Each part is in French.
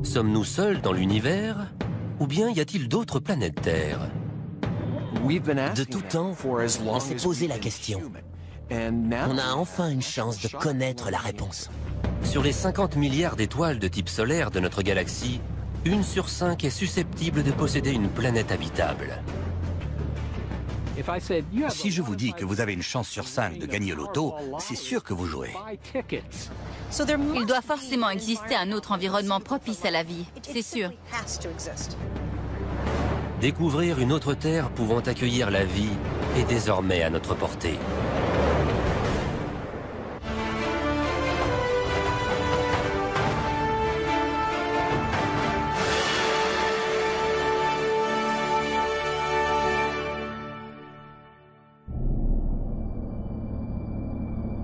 Sommes-nous seuls dans l'univers? Ou bien y a-t-il d'autres planètes Terre? De tout temps, on s'est posé la question. On a enfin une chance de connaître la réponse. Sur les 50 milliards d'étoiles de type solaire de notre galaxie, 1 sur 5 est susceptible de posséder une planète habitable. Si je vous dis que vous avez une chance sur 5 de gagner au loto, c'est sûr que vous jouez. Il doit forcément exister un autre environnement propice à la vie, c'est sûr. Découvrir une autre Terre pouvant accueillir la vie est désormais à notre portée.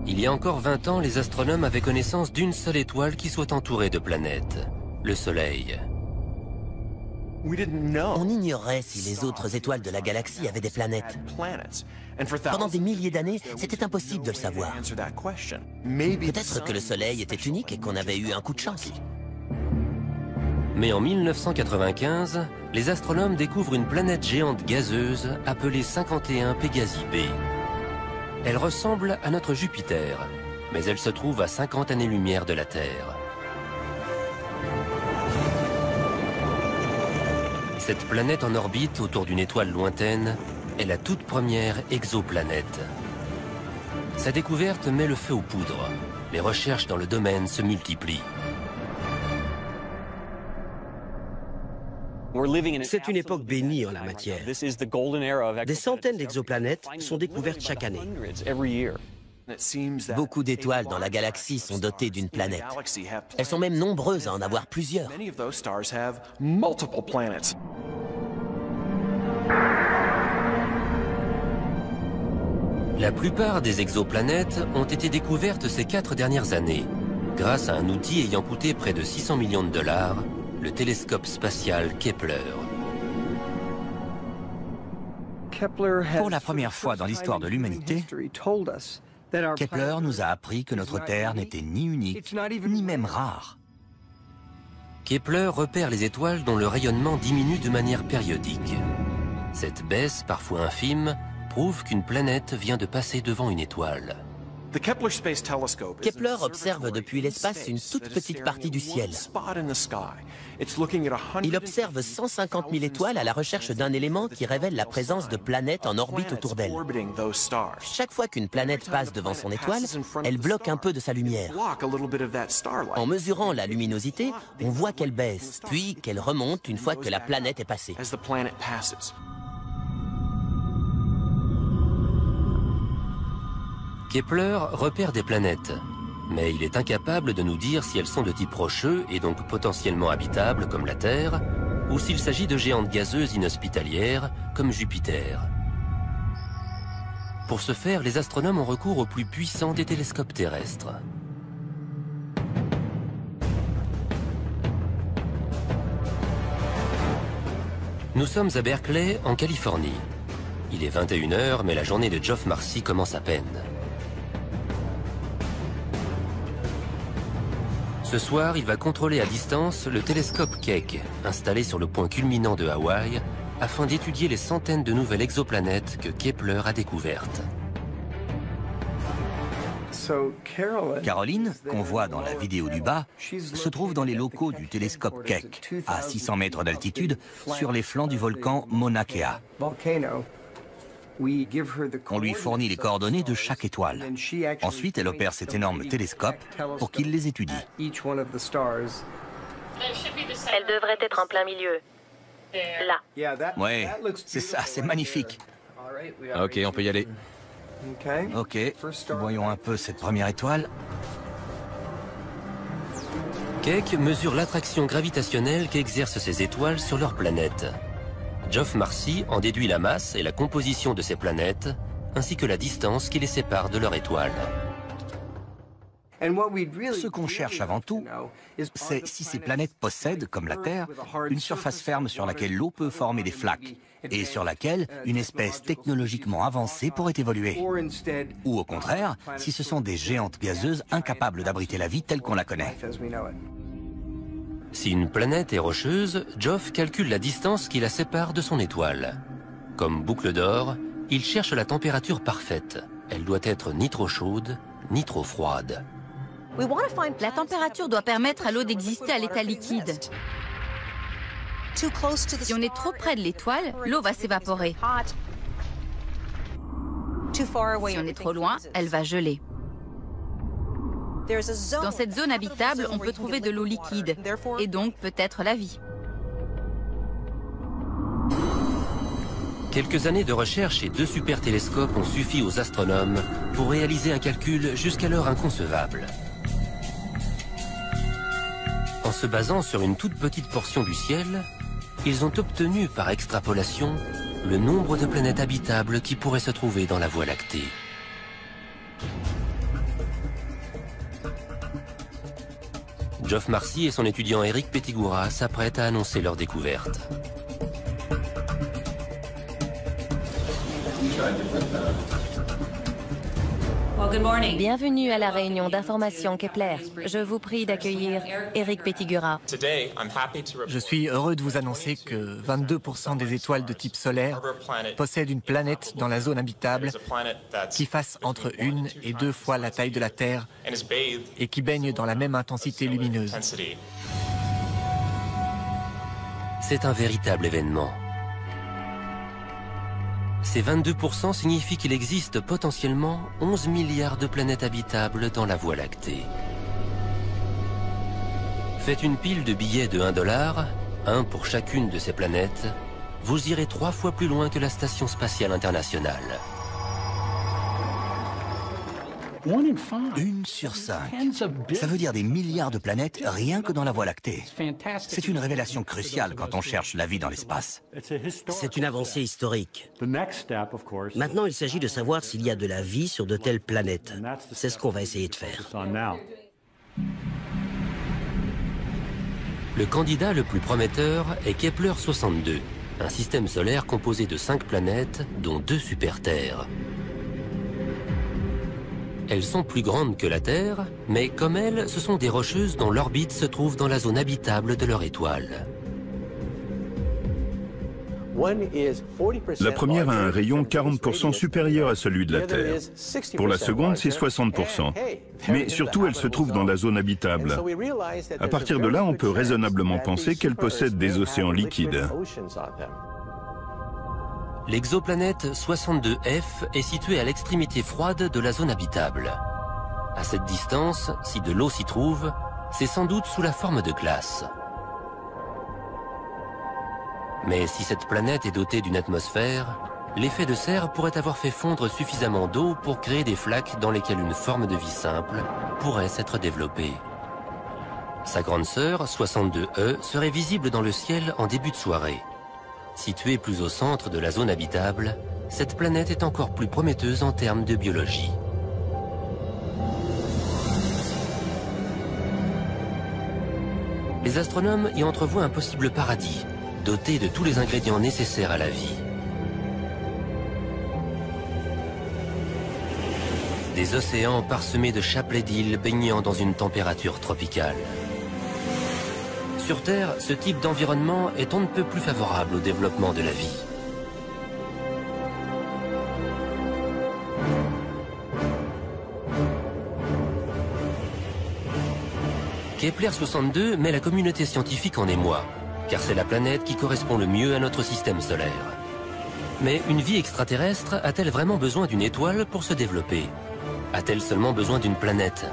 Il y a encore 20 ans, les astronomes avaient connaissance d'une seule étoile qui soit entourée de planètes, le Soleil. On ignorait si les autres étoiles de la galaxie avaient des planètes. Pendant des milliers d'années, c'était impossible de le savoir. Peut-être que le Soleil était unique et qu'on avait eu un coup de chance. Mais en 1995, les astronomes découvrent une planète géante gazeuse appelée 51 Pégasi b. Elle ressemble à notre Jupiter, mais elle se trouve à 50 années-lumière de la Terre. Cette planète en orbite autour d'une étoile lointaine est la toute première exoplanète. Sa découverte met le feu aux poudres. Les recherches dans le domaine se multiplient. C'est une époque bénie en la matière. Des centaines d'exoplanètes sont découvertes chaque année. Beaucoup d'étoiles dans la galaxie sont dotées d'une planète. Elles sont même nombreuses à en avoir plusieurs. La plupart des exoplanètes ont été découvertes ces 4 dernières années, grâce à un outil ayant coûté près de 600 millions de $, le télescope spatial Kepler. Pour la première fois dans l'histoire de l'humanité, Kepler nous a appris que notre Terre n'était ni unique, ni même rare. Kepler repère les étoiles dont le rayonnement diminue de manière périodique. Cette baisse, parfois infime, prouve qu'une planète vient de passer devant une étoile. Kepler observe depuis l'espace une toute petite partie du ciel. Il observe 150 000 étoiles à la recherche d'un élément qui révèle la présence de planètes en orbite autour d'elle. Chaque fois qu'une planète passe devant son étoile, elle bloque un peu de sa lumière. En mesurant la luminosité, on voit qu'elle baisse, puis qu'elle remonte une fois que la planète est passée. Kepler repère des planètes, mais il est incapable de nous dire si elles sont de type rocheux et donc potentiellement habitables comme la Terre, ou s'il s'agit de géantes gazeuses inhospitalières comme Jupiter. Pour ce faire, les astronomes ont recours au plus puissant des télescopes terrestres. Nous sommes à Berkeley, en Californie. Il est 21 h, mais la journée de Geoff Marcy commence à peine. Ce soir, il va contrôler à distance le télescope Keck, installé sur le point culminant de Hawaï, afin d'étudier les centaines de nouvelles exoplanètes que Kepler a découvertes. Caroline, qu'on voit dans la vidéo du bas, se trouve dans les locaux du télescope Keck, à 600 mètres d'altitude, sur les flancs du volcan Mauna Kea. On lui fournit les coordonnées de chaque étoile. Ensuite, elle opère cet énorme télescope pour qu'il les étudie. Elle devrait être en plein milieu. Là. Ouais, c'est ça, c'est magnifique. Ok, on peut y aller. Ok, voyons un peu cette première étoile. Keck mesure l'attraction gravitationnelle qu'exercent ces étoiles sur leur planète. Geoff Marcy en déduit la masse et la composition de ces planètes, ainsi que la distance qui les sépare de leur étoile. Ce qu'on cherche avant tout, c'est si ces planètes possèdent, comme la Terre, une surface ferme sur laquelle l'eau peut former des flaques, et sur laquelle une espèce technologiquement avancée pourrait évoluer. Ou au contraire, si ce sont des géantes gazeuses incapables d'abriter la vie telle qu'on la connaît. Si une planète est rocheuse, Geoff calcule la distance qui la sépare de son étoile. Comme boucle d'or, il cherche la température parfaite. Elle doit être ni trop chaude, ni trop froide. La température doit permettre à l'eau d'exister à l'état liquide. Si on est trop près de l'étoile, l'eau va s'évaporer. Si on est trop loin, elle va geler. Dans cette zone habitable, on peut trouver de l'eau liquide, et donc peut-être la vie. Quelques années de recherche et 2 super télescopes ont suffi aux astronomes pour réaliser un calcul jusqu'alors inconcevable. En se basant sur une toute petite portion du ciel, ils ont obtenu par extrapolation le nombre de planètes habitables qui pourraient se trouver dans la Voie lactée. Geoff Marcy et son étudiant Eric Pettigura s'apprêtent à annoncer leur découverte. Bienvenue à la réunion d'information Kepler. Je vous prie d'accueillir Eric Pettigura. Je suis heureux de vous annoncer que 22% des étoiles de type solaire possèdent une planète dans la zone habitable qui fasse entre 1 et 2 fois la taille de la Terre et qui baigne dans la même intensité lumineuse. C'est un véritable événement. Ces 22% signifient qu'il existe potentiellement 11 milliards de planètes habitables dans la Voie lactée. Faites une pile de billets de $1, un pour chacune de ces planètes, vous irez 3 fois plus loin que la Station spatiale internationale. 1 sur 5. Ça veut dire des milliards de planètes rien que dans la Voie lactée. C'est une révélation cruciale quand on cherche la vie dans l'espace. C'est une avancée historique. Maintenant, il s'agit de savoir s'il y a de la vie sur de telles planètes. C'est ce qu'on va essayer de faire. Le candidat le plus prometteur est Kepler 62, un système solaire composé de 5 planètes, dont 2 super-Terres. Elles sont plus grandes que la Terre, mais comme elles, ce sont des rocheuses dont l'orbite se trouve dans la zone habitable de leur étoile. La première a un rayon 40% supérieur à celui de la Terre. Pour la seconde, c'est 60%. Mais surtout, elle se trouve dans la zone habitable. À partir de là, on peut raisonnablement penser qu'elle possède des océans liquides. L'exoplanète 62F est située à l'extrémité froide de la zone habitable. À cette distance, si de l'eau s'y trouve, c'est sans doute sous la forme de glace. Mais si cette planète est dotée d'une atmosphère, l'effet de serre pourrait avoir fait fondre suffisamment d'eau pour créer des flaques dans lesquelles une forme de vie simple pourrait s'être développée. Sa grande sœur, 62E, serait visible dans le ciel en début de soirée. Située plus au centre de la zone habitable, cette planète est encore plus prometteuse en termes de biologie. Les astronomes y entrevoient un possible paradis, doté de tous les ingrédients nécessaires à la vie. Des océans parsemés de chapelets d'îles baignant dans une température tropicale. Sur Terre, ce type d'environnement est on ne peut plus favorable au développement de la vie. Kepler 62 met la communauté scientifique en émoi, car c'est la planète qui correspond le mieux à notre système solaire. Mais une vie extraterrestre a-t-elle vraiment besoin d'une étoile pour se développer? A-t-elle seulement besoin d'une planète?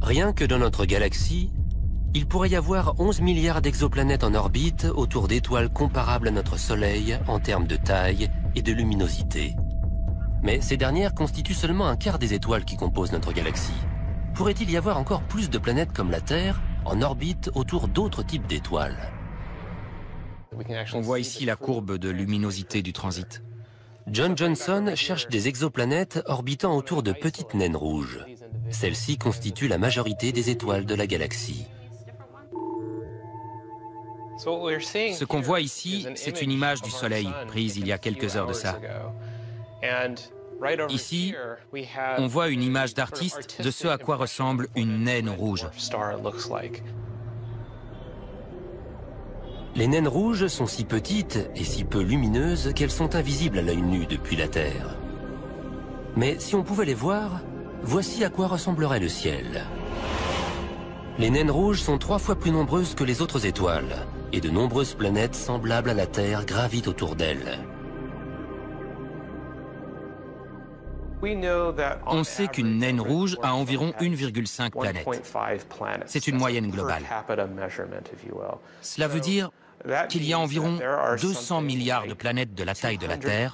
Rien que dans notre galaxie, il pourrait y avoir 11 milliards d'exoplanètes en orbite autour d'étoiles comparables à notre Soleil en termes de taille et de luminosité. Mais ces dernières constituent seulement un quart des étoiles qui composent notre galaxie. Pourrait-il y avoir encore plus de planètes comme la Terre en orbite autour d'autres types d'étoiles? On voit ici la courbe de luminosité du transit. John Johnson cherche des exoplanètes orbitant autour de petites naines rouges. Celles-ci constituent la majorité des étoiles de la galaxie. Ce qu'on voit ici, c'est une image du Soleil prise il y a quelques heures de ça. Ici, on voit une image d'artiste de ce à quoi ressemble une naine rouge. Les naines rouges sont si petites et si peu lumineuses qu'elles sont invisibles à l'œil nu depuis la Terre. Mais si on pouvait les voir, voici à quoi ressemblerait le ciel. Les naines rouges sont 3 fois plus nombreuses que les autres étoiles, et de nombreuses planètes semblables à la Terre gravitent autour d'elles. On sait qu'une naine rouge a environ 1,5 planète. C'est une moyenne globale. Cela veut dire qu'il y a environ 200 milliards de planètes de la taille de la Terre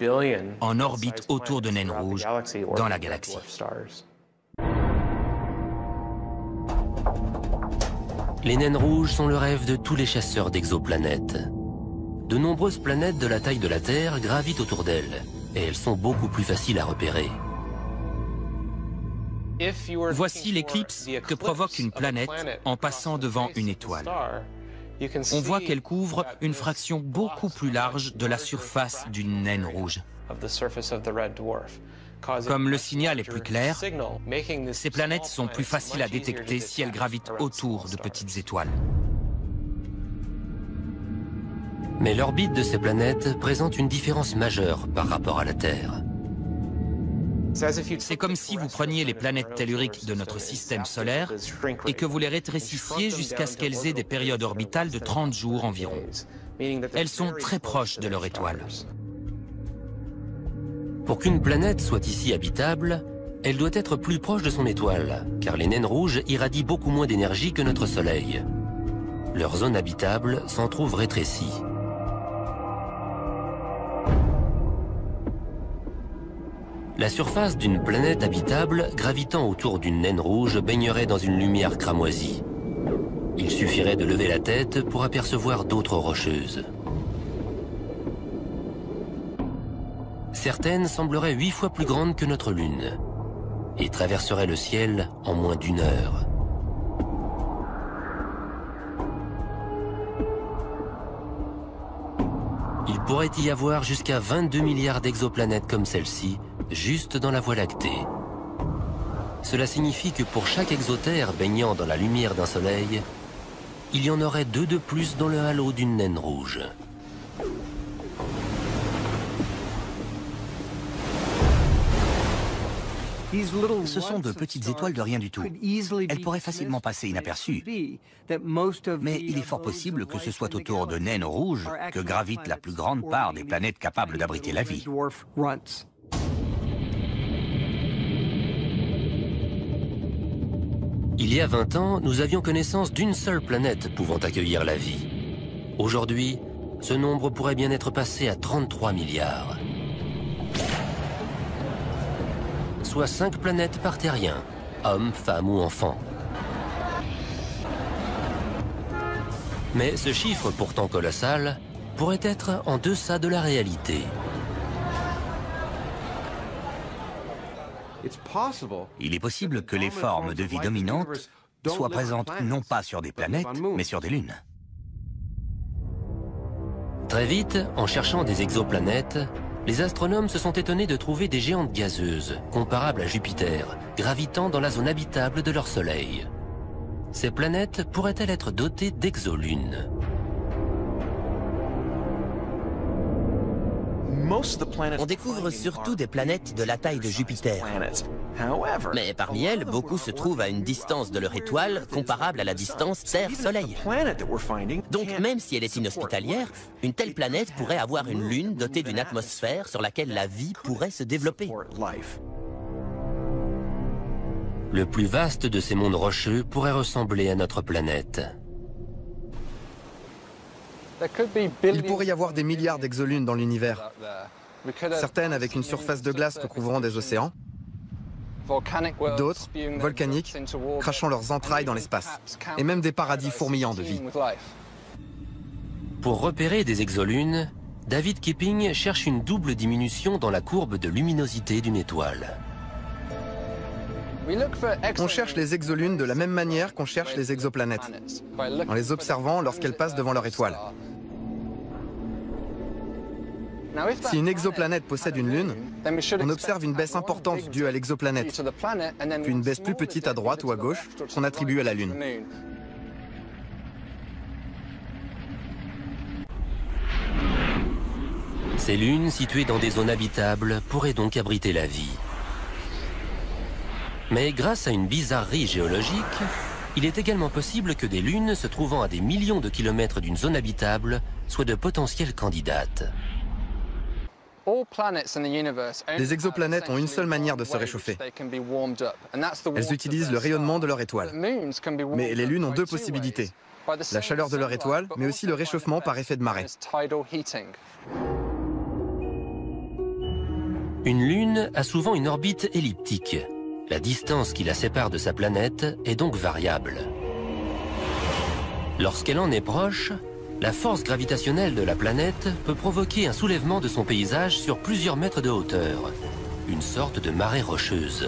en orbite autour de naines rouges dans la galaxie. Les naines rouges sont le rêve de tous les chasseurs d'exoplanètes. De nombreuses planètes de la taille de la Terre gravitent autour d'elles, et elles sont beaucoup plus faciles à repérer. Voici l'éclipse que provoque une planète en passant devant une étoile. On voit qu'elle couvre une fraction beaucoup plus large de la surface d'une naine rouge. Comme le signal est plus clair, ces planètes sont plus faciles à détecter si elles gravitent autour de petites étoiles. Mais l'orbite de ces planètes présente une différence majeure par rapport à la Terre. C'est comme si vous preniez les planètes telluriques de notre système solaire et que vous les rétrécissiez jusqu'à ce qu'elles aient des périodes orbitales de 30 jours environ. Elles sont très proches de leur étoile. Pour qu'une planète soit ici habitable, elle doit être plus proche de son étoile, car les naines rouges irradient beaucoup moins d'énergie que notre Soleil. Leur zone habitable s'en trouve rétrécie. La surface d'une planète habitable gravitant autour d'une naine rouge baignerait dans une lumière cramoisie. Il suffirait de lever la tête pour apercevoir d'autres rocheuses. Certaines sembleraient 8 fois plus grandes que notre Lune et traverseraient le ciel en moins d'1 heure. Il pourrait y avoir jusqu'à 22 milliards d'exoplanètes comme celle-ci, juste dans la Voie lactée. Cela signifie que pour chaque exotère baignant dans la lumière d'un soleil, il y en aurait 2 de plus dans le halo d'une naine rouge. Ce sont de petites étoiles de rien du tout. Elles pourraient facilement passer inaperçues. Mais il est fort possible que ce soit autour de naines rouges que gravite la plus grande part des planètes capables d'abriter la vie. Il y a 20 ans, nous avions connaissance d'une seule planète pouvant accueillir la vie. Aujourd'hui, ce nombre pourrait bien être passé à 33 milliards. Soit 5 planètes par terrien, hommes, femmes ou enfants. Mais ce chiffre pourtant colossal pourrait être en deçà de la réalité. Il est possible que les formes de vie dominantes soient présentes non pas sur des planètes, mais sur des lunes. Très vite, en cherchant des exoplanètes, les astronomes se sont étonnés de trouver des géantes gazeuses, comparables à Jupiter, gravitant dans la zone habitable de leur Soleil. Ces planètes pourraient-elles être dotées d'exolunes? On découvre surtout des planètes de la taille de Jupiter. Mais parmi elles, beaucoup se trouvent à une distance de leur étoile comparable à la distance Terre-Soleil. Donc même si elle est inhospitalière, une telle planète pourrait avoir une lune dotée d'une atmosphère sur laquelle la vie pourrait se développer. Le plus vaste de ces mondes rocheux pourrait ressembler à notre planète. Il pourrait y avoir des milliards d'exolunes dans l'univers. Certaines avec une surface de glace recouvrant des océans, d'autres, volcaniques, crachant leurs entrailles dans l'espace, et même des paradis fourmillants de vie. Pour repérer des exolunes, David Kipping cherche une double diminution dans la courbe de luminosité d'une étoile. On cherche les exolunes de la même manière qu'on cherche les exoplanètes, en les observant lorsqu'elles passent devant leur étoile. Si une exoplanète possède une lune, on observe une baisse importante due à l'exoplanète, puis une baisse plus petite à droite ou à gauche qu'on attribue à la lune. Ces lunes, situées dans des zones habitables, pourraient donc abriter la vie. Mais grâce à une bizarrerie géologique, il est également possible que des lunes se trouvant à des millions de kilomètres d'une zone habitable soient de potentielles candidates. Les exoplanètes ont une seule manière de se réchauffer. Elles utilisent le rayonnement de leur étoile. Mais les lunes ont deux possibilités. La chaleur de leur étoile, mais aussi le réchauffement par effet de marée. Une lune a souvent une orbite elliptique. La distance qui la sépare de sa planète est donc variable. Lorsqu'elle en est proche, la force gravitationnelle de la planète peut provoquer un soulèvement de son paysage sur plusieurs mètres de hauteur, une sorte de marée rocheuse.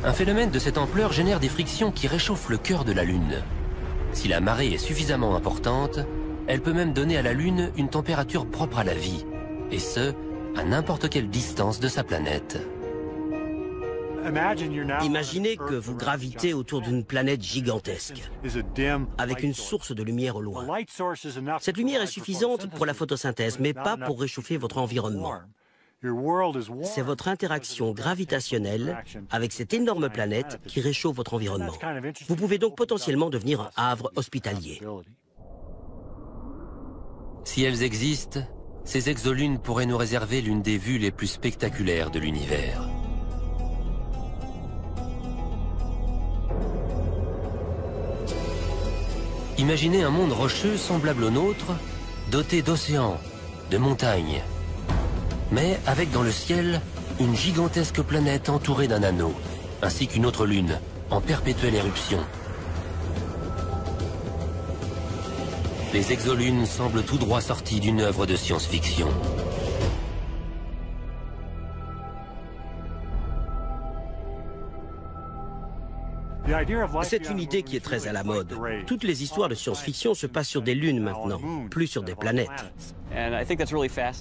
Un phénomène de cette ampleur génère des frictions qui réchauffent le cœur de la Lune. Si la marée est suffisamment importante, elle peut même donner à la Lune une température propre à la vie, et ce, à n'importe quelle distance de sa planète. Imaginez que vous gravitez autour d'une planète gigantesque, avec une source de lumière au loin. Cette lumière est suffisante pour la photosynthèse, mais pas pour réchauffer votre environnement. C'est votre interaction gravitationnelle avec cette énorme planète qui réchauffe votre environnement. Vous pouvez donc potentiellement devenir un havre hospitalier. Si elles existent, ces exolunes pourraient nous réserver l'une des vues les plus spectaculaires de l'univers. Imaginez un monde rocheux semblable au nôtre, doté d'océans, de montagnes, mais avec dans le ciel une gigantesque planète entourée d'un anneau, ainsi qu'une autre lune, en perpétuelle éruption. Les exolunes semblent tout droit sorties d'une œuvre de science-fiction. C'est une idée qui est très à la mode. Toutes les histoires de science-fiction se passent sur des lunes maintenant, plus sur des planètes.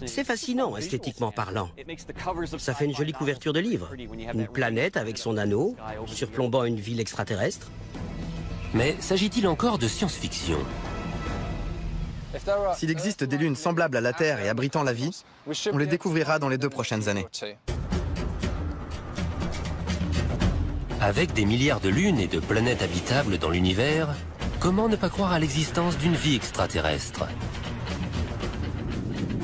C'est fascinant, esthétiquement parlant. Ça fait une jolie couverture de livre. Une planète avec son anneau, surplombant une ville extraterrestre. Mais s'agit-il encore de science-fiction ? S'il existe des lunes semblables à la Terre et abritant la vie, on les découvrira dans les 2 prochaines années. Avec des milliards de lunes et de planètes habitables dans l'univers, comment ne pas croire à l'existence d'une vie extraterrestre?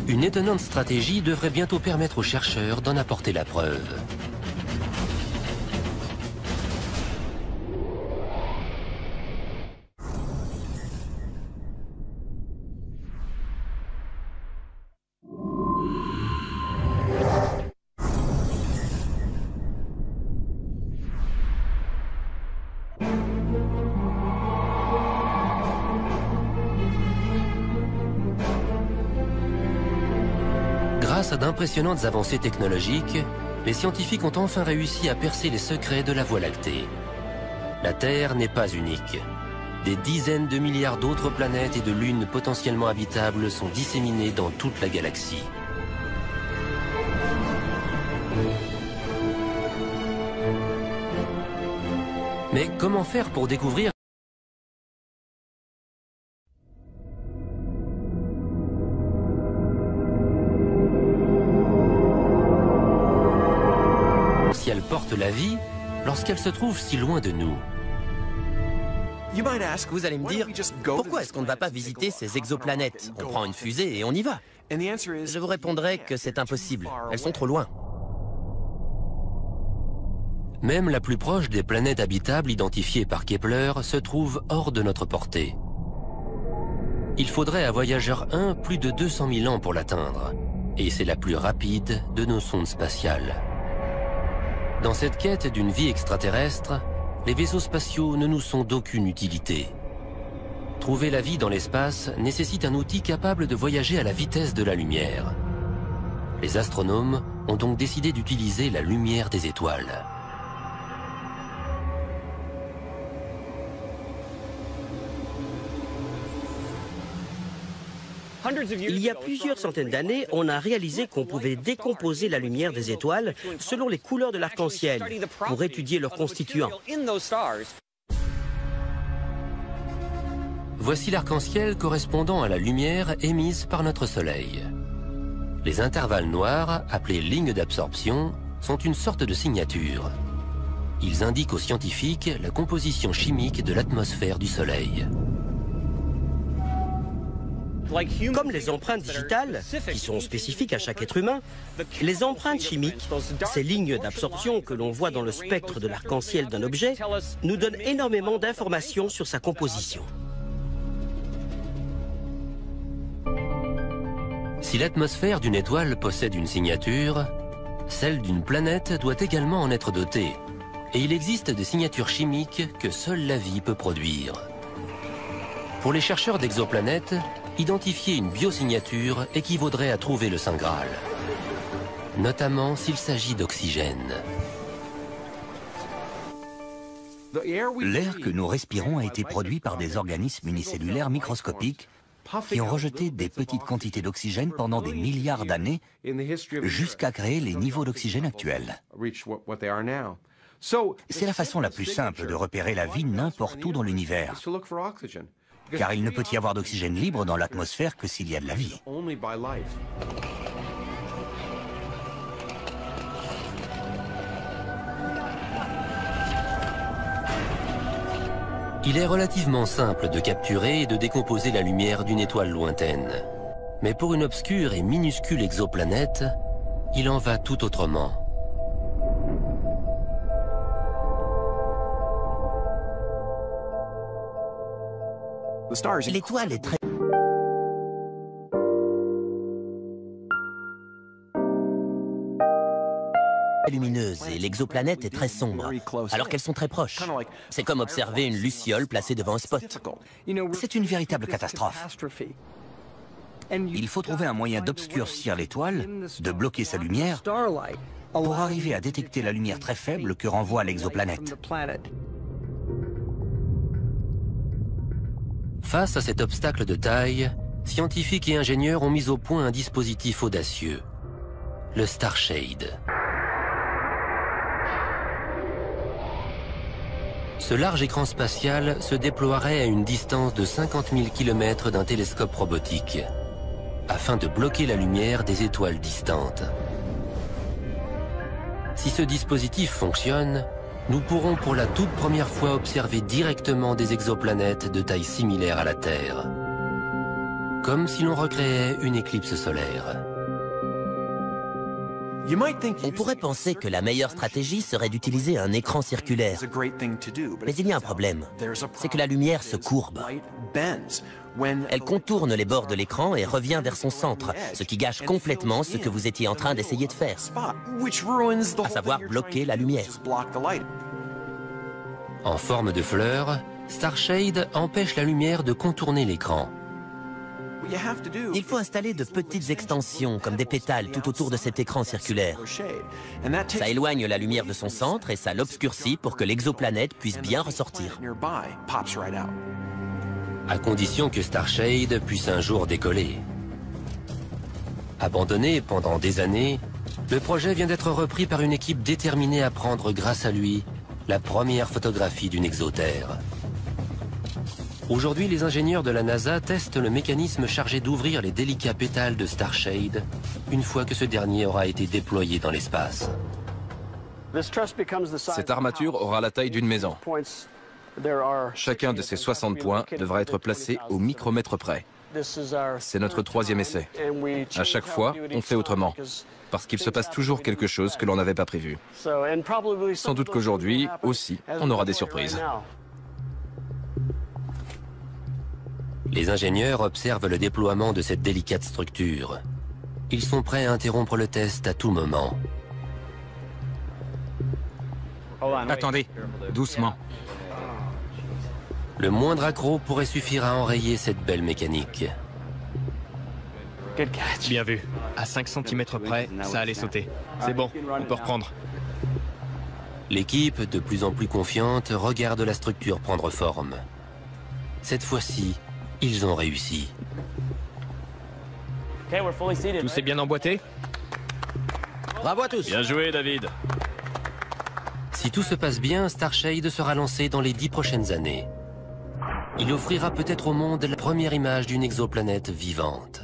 Une étonnante stratégie devrait bientôt permettre aux chercheurs d'en apporter la preuve. Grâce à d'impressionnantes avancées technologiques, les scientifiques ont enfin réussi à percer les secrets de la Voie lactée. La Terre n'est pas unique. Des dizaines de milliards d'autres planètes et de lunes potentiellement habitables sont disséminées dans toute la galaxie. Mais comment faire pour découvrir si elle porte la vie lorsqu'elle se trouve si loin de nous? Vous allez me dire, pourquoi est-ce qu'on ne va pas visiter ces exoplanètes? On prend une fusée et on y va. Je vous répondrai que c'est impossible. Elles sont trop loin. Même la plus proche des planètes habitables identifiées par Kepler se trouve hors de notre portée. Il faudrait à Voyageur 1 plus de 200 000 ans pour l'atteindre, et c'est la plus rapide de nos sondes spatiales. Dans cette quête d'une vie extraterrestre, les vaisseaux spatiaux ne nous sont d'aucune utilité. Trouver la vie dans l'espace nécessite un outil capable de voyager à la vitesse de la lumière. Les astronomes ont donc décidé d'utiliser la lumière des étoiles. Il y a plusieurs centaines d'années, on a réalisé qu'on pouvait décomposer la lumière des étoiles selon les couleurs de l'arc-en-ciel pour étudier leurs constituants. Voici l'arc-en-ciel correspondant à la lumière émise par notre Soleil. Les intervalles noirs, appelés lignes d'absorption, sont une sorte de signature. Ils indiquent aux scientifiques la composition chimique de l'atmosphère du Soleil. Comme les empreintes digitales, qui sont spécifiques à chaque être humain, les empreintes chimiques, ces lignes d'absorption que l'on voit dans le spectre de l'arc-en-ciel d'un objet, nous donnent énormément d'informations sur sa composition. Si l'atmosphère d'une étoile possède une signature, celle d'une planète doit également en être dotée. Et il existe des signatures chimiques que seule la vie peut produire. Pour les chercheurs d'exoplanètes, identifier une biosignature équivaudrait à trouver le Saint Graal, notamment s'il s'agit d'oxygène. L'air que nous respirons a été produit par des organismes unicellulaires microscopiques qui ont rejeté des petites quantités d'oxygène pendant des milliards d'années jusqu'à créer les niveaux d'oxygène actuels. C'est la façon la plus simple de repérer la vie n'importe où dans l'univers, car il ne peut y avoir d'oxygène libre dans l'atmosphère que s'il y a de la vie. Il est relativement simple de capturer et de décomposer la lumière d'une étoile lointaine. Mais pour une obscure et minuscule exoplanète, il en va tout autrement. L'étoile est très lumineuse et l'exoplanète est très sombre, alors qu'elles sont très proches. C'est comme observer une luciole placée devant un spot. C'est une véritable catastrophe. Il faut trouver un moyen d'obscurcir l'étoile, de bloquer sa lumière, pour arriver à détecter la lumière très faible que renvoie l'exoplanète. Face à cet obstacle de taille, scientifiques et ingénieurs ont mis au point un dispositif audacieux, le Starshade. Ce large écran spatial se déploierait à une distance de 50 000 km d'un télescope robotique, afin de bloquer la lumière des étoiles distantes. Si ce dispositif fonctionne, nous pourrons pour la toute première fois observer directement des exoplanètes de taille similaire à la Terre, comme si l'on recréait une éclipse solaire. On pourrait penser que la meilleure stratégie serait d'utiliser un écran circulaire. Mais il y a un problème, c'est que la lumière se courbe. Elle contourne les bords de l'écran et revient vers son centre, ce qui gâche complètement ce que vous étiez en train d'essayer de faire, à savoir bloquer la lumière. En forme de fleur, Starshade empêche la lumière de contourner l'écran. Il faut installer de petites extensions, comme des pétales, tout autour de cet écran circulaire. Ça éloigne la lumière de son centre et ça l'obscurcit pour que l'exoplanète puisse bien ressortir. À condition que Starshade puisse un jour décoller. Abandonné pendant des années, le projet vient d'être repris par une équipe déterminée à prendre, grâce à lui, la première photographie d'une exoterre. Aujourd'hui, les ingénieurs de la NASA testent le mécanisme chargé d'ouvrir les délicats pétales de Starshade une fois que ce dernier aura été déployé dans l'espace. Cette armature aura la taille d'une maison. Chacun de ces 60 points devra être placé au micromètre près. C'est notre troisième essai. À chaque fois, on fait autrement, parce qu'il se passe toujours quelque chose que l'on n'avait pas prévu. Sans doute qu'aujourd'hui, aussi, on aura des surprises. Les ingénieurs observent le déploiement de cette délicate structure. Ils sont prêts à interrompre le test à tout moment. Attendez, doucement. Le moindre accroc pourrait suffire à enrayer cette belle mécanique. Bien vu. À 5 cm près, ça allait sauter. C'est bon, on peut reprendre. L'équipe, de plus en plus confiante, regarde la structure prendre forme. Cette fois-ci, ils ont réussi. Tout est bien emboîté? Bravo à tous. Bien joué, David. Si tout se passe bien, Starshade sera lancé dans les 10 prochaines années. Il offrira peut-être au monde la première image d'une exoplanète vivante.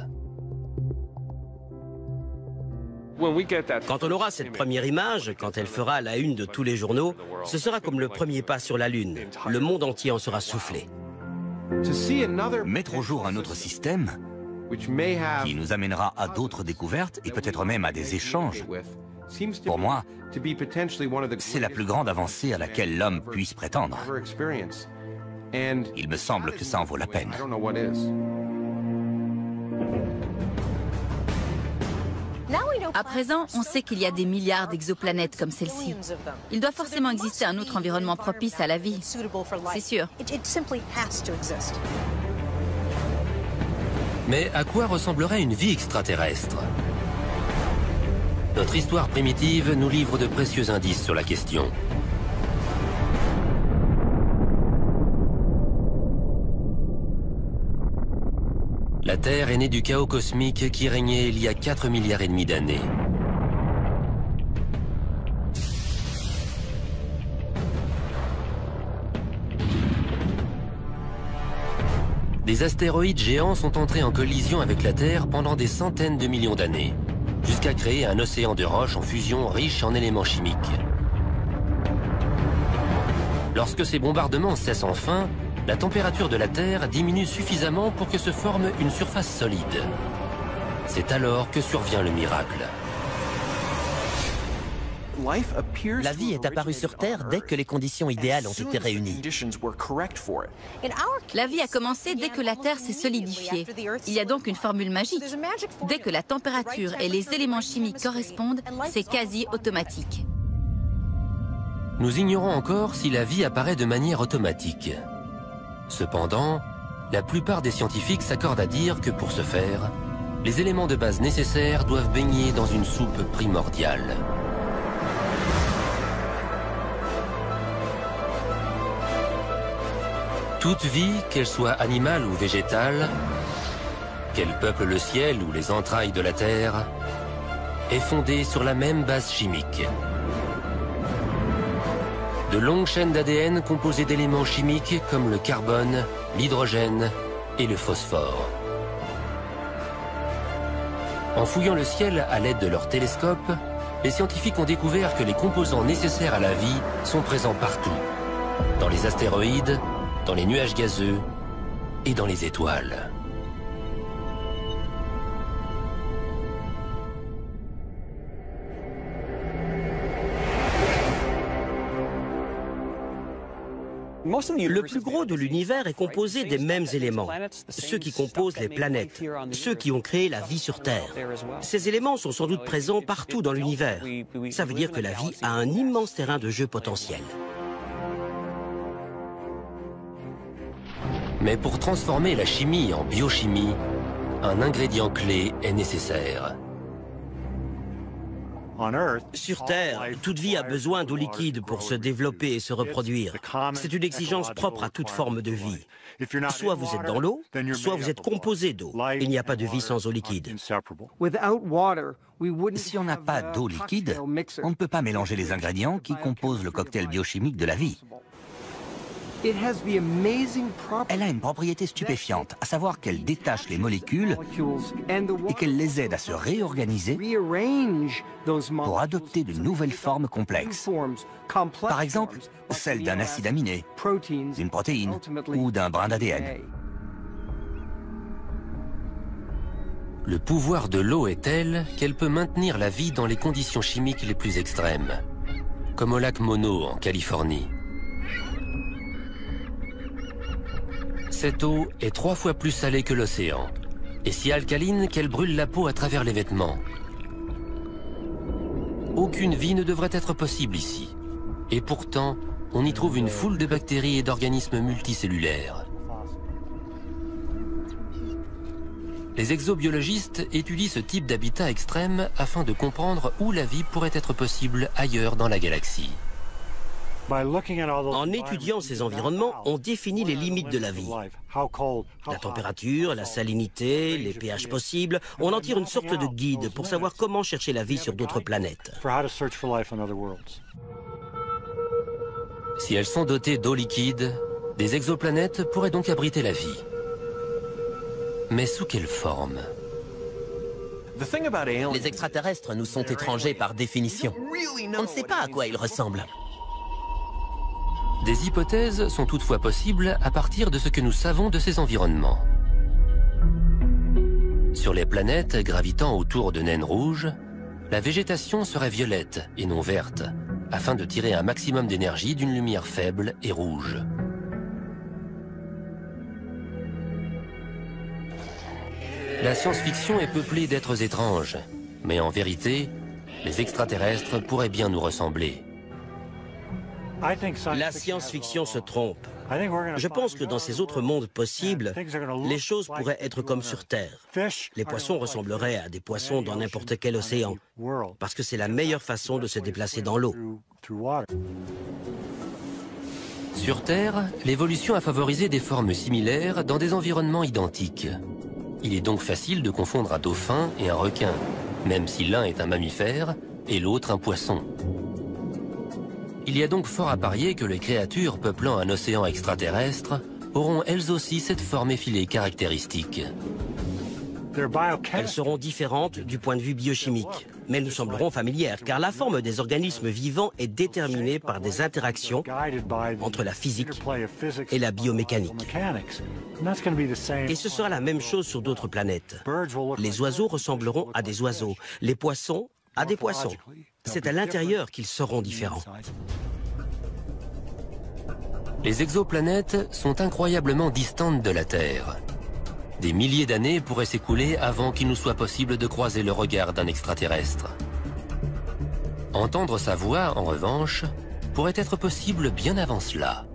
Quand on aura cette première image, quand elle fera la une de tous les journaux, ce sera comme le premier pas sur la Lune. Le monde entier en sera soufflé. Mettre au jour un autre système qui nous amènera à d'autres découvertes et peut-être même à des échanges, pour moi, c'est la plus grande avancée à laquelle l'homme puisse prétendre. Il me semble que ça en vaut la peine. À présent, on sait qu'il y a des milliards d'exoplanètes comme celle-ci. Il doit forcément exister un autre environnement propice à la vie. C'est sûr. Mais à quoi ressemblerait une vie extraterrestre? Notre histoire primitive nous livre de précieux indices sur la question. La Terre est née du chaos cosmique qui régnait il y a 4,5 milliards d'années. Des astéroïdes géants sont entrés en collision avec la Terre pendant des centaines de millions d'années, jusqu'à créer un océan de roches en fusion riche en éléments chimiques. Lorsque ces bombardements cessent enfin, la température de la Terre diminue suffisamment pour que se forme une surface solide. C'est alors que survient le miracle. La vie est apparue sur Terre dès que les conditions idéales ont été réunies. La vie a commencé dès que la Terre s'est solidifiée. Il y a donc une formule magique. Dès que la température et les éléments chimiques correspondent, c'est quasi automatique. Nous ignorons encore si la vie apparaît de manière automatique. Cependant, la plupart des scientifiques s'accordent à dire que pour ce faire, les éléments de base nécessaires doivent baigner dans une soupe primordiale. Toute vie, qu'elle soit animale ou végétale, qu'elle peuple le ciel ou les entrailles de la Terre, est fondée sur la même base chimique. De longues chaînes d'ADN composées d'éléments chimiques comme le carbone, l'hydrogène et le phosphore. En fouillant le ciel à l'aide de leurs télescopes, les scientifiques ont découvert que les composants nécessaires à la vie sont présents partout, dans les astéroïdes, dans les nuages gazeux et dans les étoiles. Le plus gros de l'univers est composé des mêmes éléments, ceux qui composent les planètes, ceux qui ont créé la vie sur Terre. Ces éléments sont sans doute présents partout dans l'univers. Ça veut dire que la vie a un immense terrain de jeu potentiel. Mais pour transformer la chimie en biochimie, un ingrédient clé est nécessaire. Sur Terre, toute vie a besoin d'eau liquide pour se développer et se reproduire. C'est une exigence propre à toute forme de vie. Soit vous êtes dans l'eau, soit vous êtes composé d'eau. Il n'y a pas de vie sans eau liquide. Si on n'a pas d'eau liquide, on ne peut pas mélanger les ingrédients qui composent le cocktail biochimique de la vie. Elle a une propriété stupéfiante, à savoir qu'elle détache les molécules et qu'elle les aide à se réorganiser pour adopter de nouvelles formes complexes. Par exemple, celle d'un acide aminé, d'une protéine ou d'un brin d'ADN. Le pouvoir de l'eau est tel qu'elle peut maintenir la vie dans les conditions chimiques les plus extrêmes, comme au lac Mono en Californie. Cette eau est 3 fois plus salée que l'océan, et si alcaline qu'elle brûle la peau à travers les vêtements. Aucune vie ne devrait être possible ici. Et pourtant, on y trouve une foule de bactéries et d'organismes multicellulaires. Les exobiologistes étudient ce type d'habitat extrême afin de comprendre où la vie pourrait être possible ailleurs dans la galaxie. En étudiant ces environnements, on définit les limites de la vie. La température, la salinité, les pH possibles, on en tire une sorte de guide pour savoir comment chercher la vie sur d'autres planètes. Si elles sont dotées d'eau liquide, des exoplanètes pourraient donc abriter la vie. Mais sous quelle forme? Les extraterrestres nous sont étrangers par définition. On ne sait pas à quoi ils ressemblent. Des hypothèses sont toutefois possibles à partir de ce que nous savons de ces environnements. Sur les planètes gravitant autour de naines rouges, la végétation serait violette et non verte, afin de tirer un maximum d'énergie d'une lumière faible et rouge. La science-fiction est peuplée d'êtres étranges, mais en vérité, les extraterrestres pourraient bien nous ressembler. La science-fiction se trompe. Je pense que dans ces autres mondes possibles, les choses pourraient être comme sur Terre. Les poissons ressembleraient à des poissons dans n'importe quel océan, parce que c'est la meilleure façon de se déplacer dans l'eau. Sur Terre, l'évolution a favorisé des formes similaires dans des environnements identiques. Il est donc facile de confondre un dauphin et un requin, même si l'un est un mammifère et l'autre un poisson. Il y a donc fort à parier que les créatures peuplant un océan extraterrestre auront elles aussi cette forme effilée caractéristique. Elles seront différentes du point de vue biochimique, mais elles nous sembleront familières, car la forme des organismes vivants est déterminée par des interactions entre la physique et la biomécanique. Et ce sera la même chose sur d'autres planètes. Les oiseaux ressembleront à des oiseaux, les poissons à des poissons. C'est à l'intérieur qu'ils seront différents. Les exoplanètes sont incroyablement distantes de la Terre. Des milliers d'années pourraient s'écouler avant qu'il nous soit possible de croiser le regard d'un extraterrestre. Entendre sa voix, en revanche, pourrait être possible bien avant cela.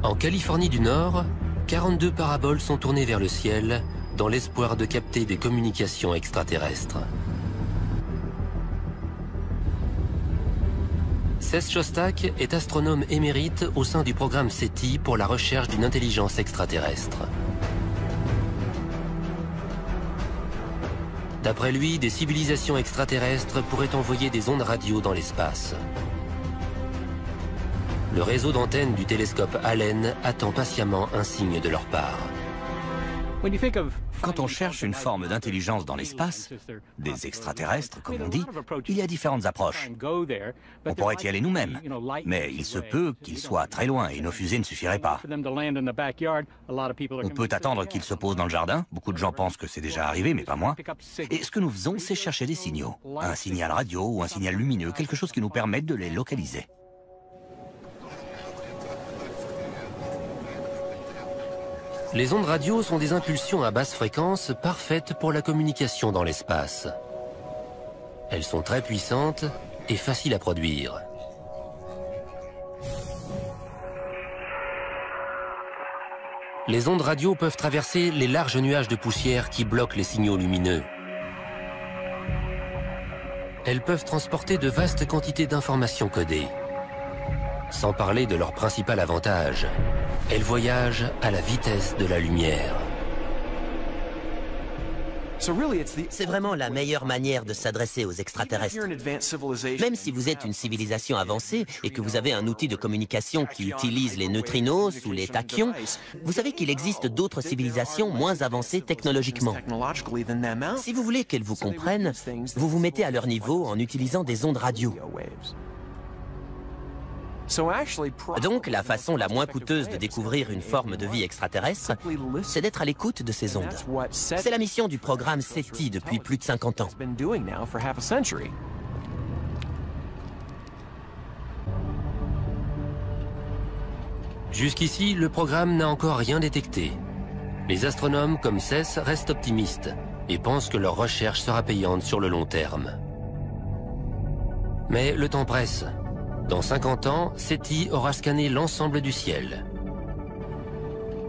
En Californie du Nord, 42 paraboles sont tournées vers le ciel dans l'espoir de capter des communications extraterrestres. Seth Shostak est astronome émérite au sein du programme SETI pour la recherche d'une intelligence extraterrestre. D'après lui, des civilisations extraterrestres pourraient envoyer des ondes radio dans l'espace. Le réseau d'antennes du télescope Allen attend patiemment un signe de leur part. Quand on cherche une forme d'intelligence dans l'espace, des extraterrestres, comme on dit, il y a différentes approches. On pourrait y aller nous-mêmes, mais il se peut qu'ils soient très loin et nos fusées ne suffiraient pas. On peut attendre qu'ils se posent dans le jardin. Beaucoup de gens pensent que c'est déjà arrivé, mais pas moi. Et ce que nous faisons, c'est chercher des signaux. Un signal radio ou un signal lumineux, quelque chose qui nous permette de les localiser. Les ondes radio sont des impulsions à basse fréquence parfaites pour la communication dans l'espace. Elles sont très puissantes et faciles à produire. Les ondes radio peuvent traverser les larges nuages de poussière qui bloquent les signaux lumineux. Elles peuvent transporter de vastes quantités d'informations codées. Sans parler de leur principal avantage, elles voyagent à la vitesse de la lumière. C'est vraiment la meilleure manière de s'adresser aux extraterrestres. Même si vous êtes une civilisation avancée et que vous avez un outil de communication qui utilise les neutrinos ou les tachyons, vous savez qu'il existe d'autres civilisations moins avancées technologiquement. Si vous voulez qu'elles vous comprennent, vous vous mettez à leur niveau en utilisant des ondes radio. Donc, la façon la moins coûteuse de découvrir une forme de vie extraterrestre, c'est d'être à l'écoute de ces ondes. C'est la mission du programme SETI depuis plus de 50 ans. Jusqu'ici, le programme n'a encore rien détecté. Les astronomes comme CES restent optimistes et pensent que leur recherche sera payante sur le long terme. Mais le temps presse. Dans 50 ans, SETI aura scanné l'ensemble du ciel.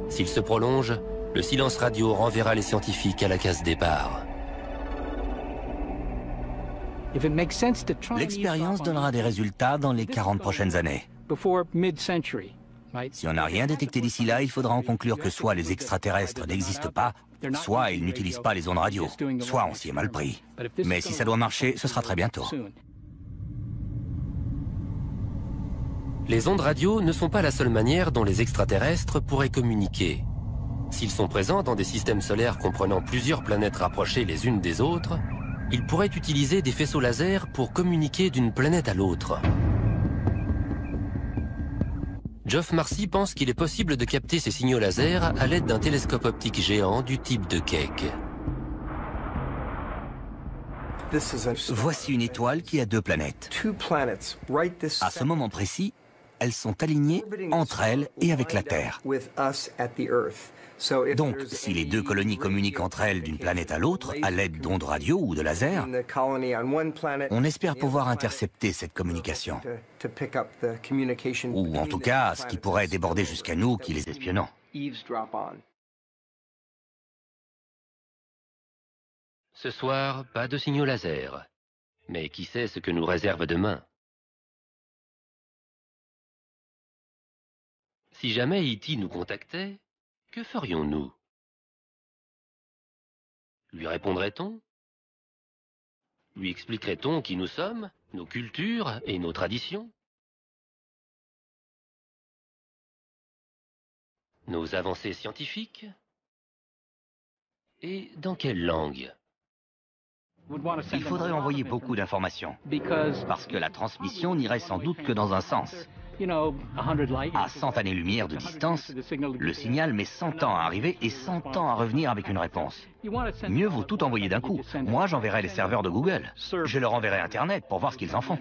S'il se prolonge, le silence radio renverra les scientifiques à la case départ. L'expérience donnera des résultats dans les 40 prochaines années. Si on n'a rien détecté d'ici là, il faudra en conclure que soit les extraterrestres n'existent pas, soit ils n'utilisent pas les ondes radio, soit on s'y est mal pris. Mais si ça doit marcher, ce sera très bientôt. Les ondes radio ne sont pas la seule manière dont les extraterrestres pourraient communiquer. S'ils sont présents dans des systèmes solaires comprenant plusieurs planètes rapprochées les unes des autres, ils pourraient utiliser des faisceaux laser pour communiquer d'une planète à l'autre. Geoff Marcy pense qu'il est possible de capter ces signaux laser à l'aide d'un télescope optique géant du type de Keck. Voici une étoile qui a deux planètes. À ce moment précis, elles sont alignées entre elles et avec la Terre. Donc, si les deux colonies communiquent entre elles d'une planète à l'autre à l'aide d'ondes radio ou de laser, on espère pouvoir intercepter cette communication. Ou en tout cas, ce qui pourrait déborder jusqu'à nous qui les espionnons. Ce soir, pas de signaux laser. Mais qui sait ce que nous réserve demain? Si jamais E.T. nous contactait, que ferions-nous? Lui répondrait-on? Lui expliquerait-on qui nous sommes, nos cultures et nos traditions? Nos avancées scientifiques? Et dans quelle langue? Il faudrait envoyer beaucoup d'informations, parce que la transmission n'irait sans doute que dans un sens. À 100 années-lumière de distance, le signal met 100 ans à arriver et 100 ans à revenir avec une réponse. Mieux vaut tout envoyer d'un coup. Moi, j'enverrai les serveurs de Google. Je leur enverrai Internet pour voir ce qu'ils en font.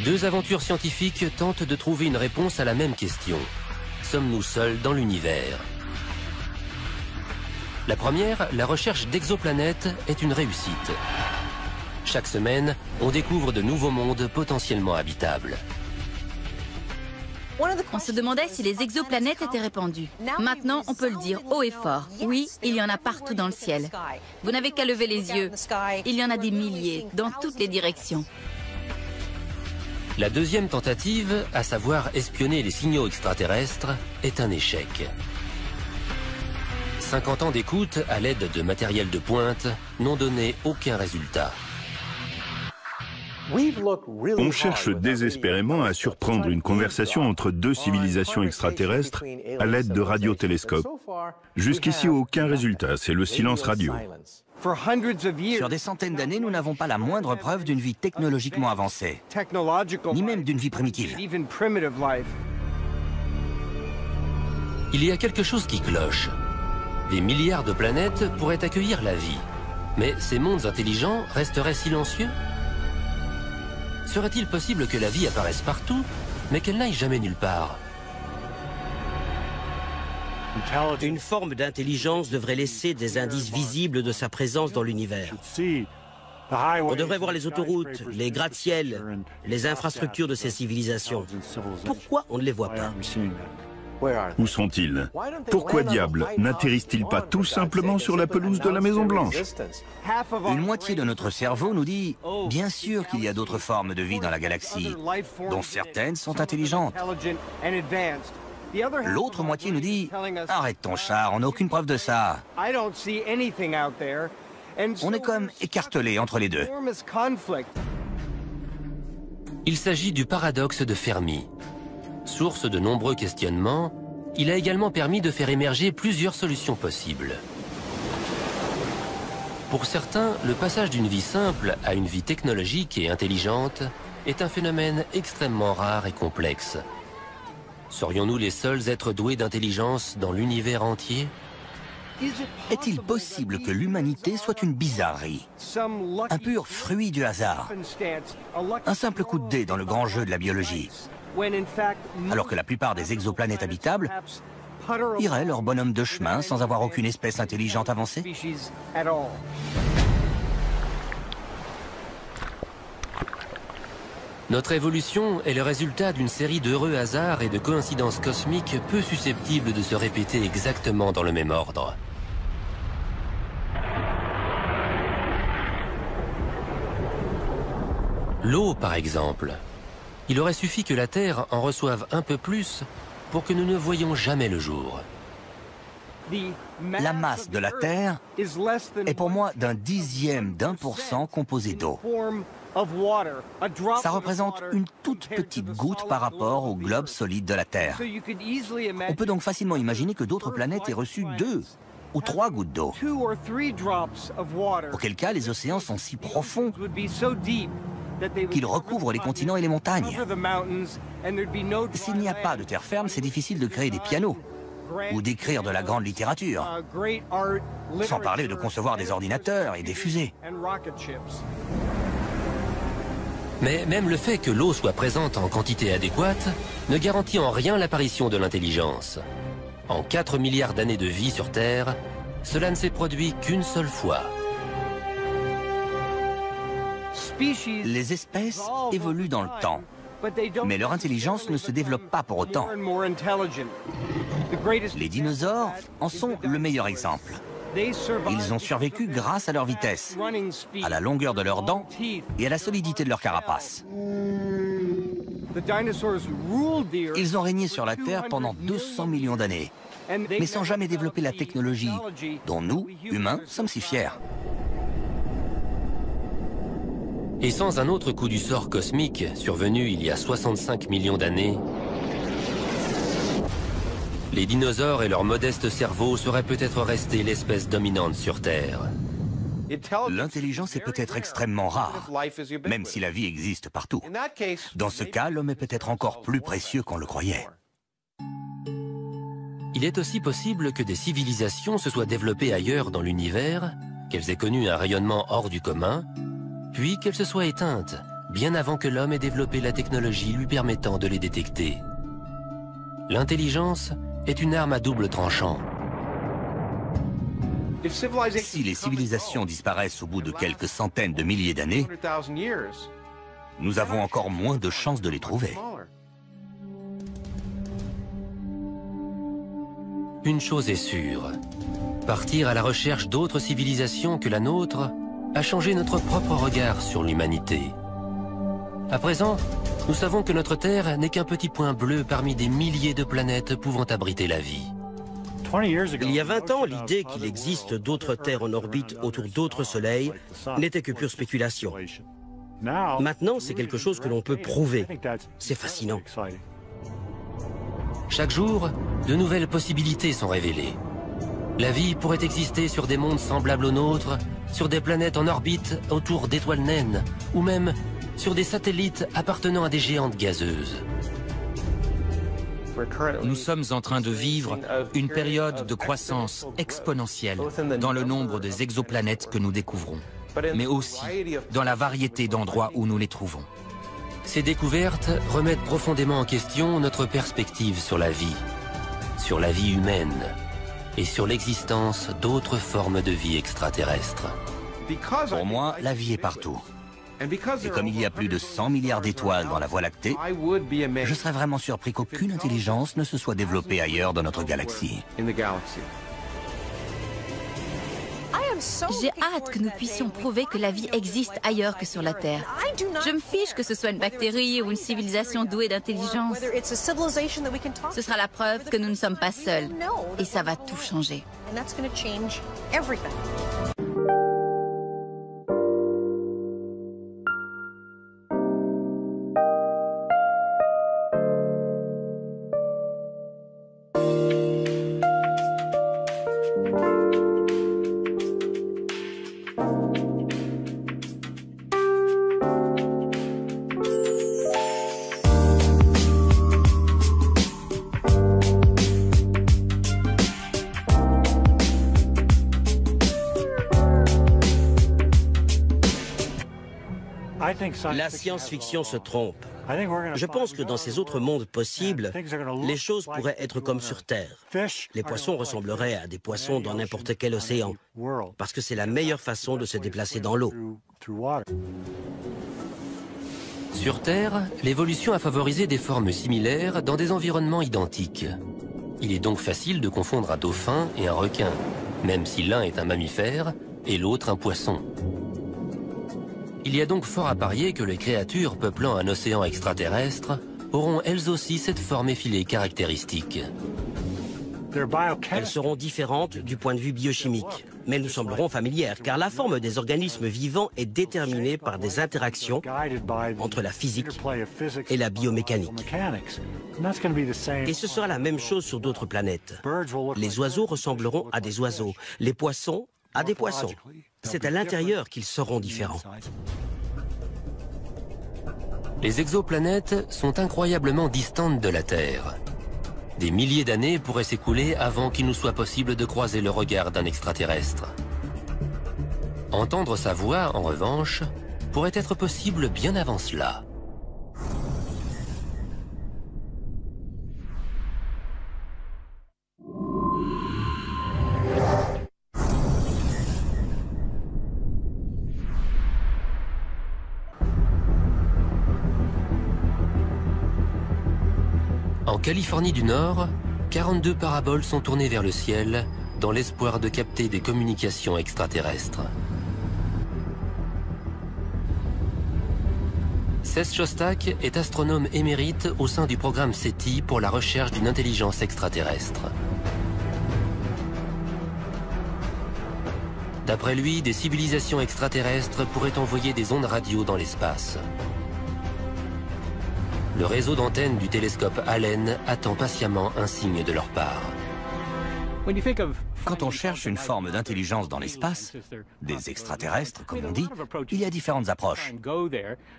Deux aventures scientifiques tentent de trouver une réponse à la même question. Sommes-nous seuls dans l'univers? La première, la recherche d'exoplanètes, est une réussite. Chaque semaine, on découvre de nouveaux mondes potentiellement habitables. On se demandait si les exoplanètes étaient répandues. Maintenant, on peut le dire haut et fort. Oui, il y en a partout dans le ciel. Vous n'avez qu'à lever les yeux. Il y en a des milliers, dans toutes les directions. La deuxième tentative, à savoir espionner les signaux extraterrestres, est un échec. 50 ans d'écoute à l'aide de matériel de pointe n'ont donné aucun résultat. On cherche désespérément à surprendre une conversation entre deux civilisations extraterrestres à l'aide de radiotélescopes. Jusqu'ici, aucun résultat, c'est le silence radio. Sur des centaines d'années, nous n'avons pas la moindre preuve d'une vie technologiquement avancée, ni même d'une vie primitive. Il y a quelque chose qui cloche. Des milliards de planètes pourraient accueillir la vie. Mais ces mondes intelligents resteraient silencieux? Serait-il possible que la vie apparaisse partout, mais qu'elle n'aille jamais nulle part? Une forme d'intelligence devrait laisser des indices visibles de sa présence dans l'univers. On devrait voir les autoroutes, les gratte-ciels, les infrastructures de ces civilisations. Pourquoi on ne les voit pas? Où sont-ils? Pourquoi diable n'atterrissent-ils pas tout simplement sur la pelouse de la Maison Blanche? Une moitié de notre cerveau nous dit « Bien sûr qu'il y a d'autres formes de vie dans la galaxie, dont certaines sont intelligentes. » L'autre moitié nous dit « Arrête ton char, on n'a aucune preuve de ça. » On est comme écartelés entre les deux. Il s'agit du paradoxe de Fermi. Source de nombreux questionnements, il a également permis de faire émerger plusieurs solutions possibles. Pour certains, le passage d'une vie simple à une vie technologique et intelligente est un phénomène extrêmement rare et complexe. Serions-nous les seuls êtres doués d'intelligence dans l'univers entier? Est-il possible que l'humanité soit une bizarrerie, un pur fruit du hasard, un simple coup de dé dans le grand jeu de la biologie, alors que la plupart des exoplanètes habitables iraient leur bonhomme de chemin sans avoir aucune espèce intelligente avancée? Notre évolution est le résultat d'une série d'heureux hasards et de coïncidences cosmiques peu susceptibles de se répéter exactement dans le même ordre. L'eau, par exemple. Il aurait suffi que la Terre en reçoive un peu plus pour que nous ne voyions jamais le jour. La masse de la Terre est pour moi d'un dixième d'1% composé d'eau. Ça représente une toute petite goutte par rapport au globe solide de la Terre. On peut donc facilement imaginer que d'autres planètes aient reçu 2 ou 3 gouttes d'eau. Auquel cas, les océans sont si profonds qu'ils recouvrent les continents et les montagnes. S'il n'y a pas de terre ferme, c'est difficile de créer des pianos ou d'écrire de la grande littérature, sans parler de concevoir des ordinateurs et des fusées. Mais même le fait que l'eau soit présente en quantité adéquate ne garantit en rien l'apparition de l'intelligence. En 4 milliards d'années de vie sur Terre, cela ne s'est produit qu'une seule fois. Les espèces évoluent dans le temps, mais leur intelligence ne se développe pas pour autant. Les dinosaures en sont le meilleur exemple. Ils ont survécu grâce à leur vitesse, à la longueur de leurs dents et à la solidité de leur carapace. Ils ont régné sur la Terre pendant 200 millions d'années, mais sans jamais développer la technologie dont nous, humains, sommes si fiers. Et sans un autre coup du sort cosmique survenu il y a 65 millions d'années, les dinosaures et leurs modestes cerveaux seraient peut-être restés l'espèce dominante sur Terre. L'intelligence est peut-être extrêmement rare, même si la vie existe partout. Dans ce cas, l'homme est peut-être encore plus précieux qu'on le croyait. Il est aussi possible que des civilisations se soient développées ailleurs dans l'univers, qu'elles aient connu un rayonnement hors du commun, puis qu'elles se soient éteintes, bien avant que l'homme ait développé la technologie lui permettant de les détecter. L'intelligence est une arme à double tranchant. Si les civilisations disparaissent au bout de quelques centaines de milliers d'années, nous avons encore moins de chances de les trouver. Une chose est sûre, partir à la recherche d'autres civilisations que la nôtre a changé notre propre regard sur l'humanité. À présent, nous savons que notre Terre n'est qu'un petit point bleu parmi des milliers de planètes pouvant abriter la vie. Il y a 20 ans, l'idée qu'il existe d'autres terres en orbite autour d'autres soleils n'était que pure spéculation. Maintenant, c'est quelque chose que l'on peut prouver. C'est fascinant. Chaque jour, de nouvelles possibilités sont révélées. La vie pourrait exister sur des mondes semblables aux nôtres, sur des planètes en orbite autour d'étoiles naines, ou même sur des satellites appartenant à des géantes gazeuses. Nous sommes en train de vivre une période de croissance exponentielle dans le nombre des exoplanètes que nous découvrons, mais aussi dans la variété d'endroits où nous les trouvons. Ces découvertes remettent profondément en question notre perspective sur la vie humaine et sur l'existence d'autres formes de vie extraterrestres. Pour moi, la vie est partout. Et comme il y a plus de 100 milliards d'étoiles dans la Voie lactée, je serais vraiment surpris qu'aucune intelligence ne se soit développée ailleurs dans notre galaxie. J'ai hâte que nous puissions prouver que la vie existe ailleurs que sur la Terre. Je me fiche que ce soit une bactérie ou une civilisation douée d'intelligence. Ce sera la preuve que nous ne sommes pas seuls. Et ça va tout changer. La science-fiction se trompe. Je pense que dans ces autres mondes possibles, les choses pourraient être comme sur Terre. Les poissons ressembleraient à des poissons dans n'importe quel océan, parce que c'est la meilleure façon de se déplacer dans l'eau. Sur Terre, l'évolution a favorisé des formes similaires dans des environnements identiques. Il est donc facile de confondre un dauphin et un requin, même si l'un est un mammifère et l'autre un poisson. Il y a donc fort à parier que les créatures peuplant un océan extraterrestre auront elles aussi cette forme effilée caractéristique. Elles seront différentes du point de vue biochimique, mais nous sembleront familières, car la forme des organismes vivants est déterminée par des interactions entre la physique et la biomécanique. Et ce sera la même chose sur d'autres planètes. Les oiseaux ressembleront à des oiseaux, les poissons à des poissons. C'est à l'intérieur qu'ils seront différents. Les exoplanètes sont incroyablement distantes de la Terre. Des milliers d'années pourraient s'écouler avant qu'il nous soit possible de croiser le regard d'un extraterrestre. Entendre sa voix, en revanche, pourrait être possible bien avant cela. En Californie du Nord, 42 paraboles sont tournées vers le ciel dans l'espoir de capter des communications extraterrestres. Seth Shostak est astronome émérite au sein du programme SETI pour la recherche d'une intelligence extraterrestre. D'après lui, des civilisations extraterrestres pourraient envoyer des ondes radio dans l'espace. Le réseau d'antennes du télescope Allen attend patiemment un signe de leur part. Quand on cherche une forme d'intelligence dans l'espace, des extraterrestres, comme on dit, il y a différentes approches.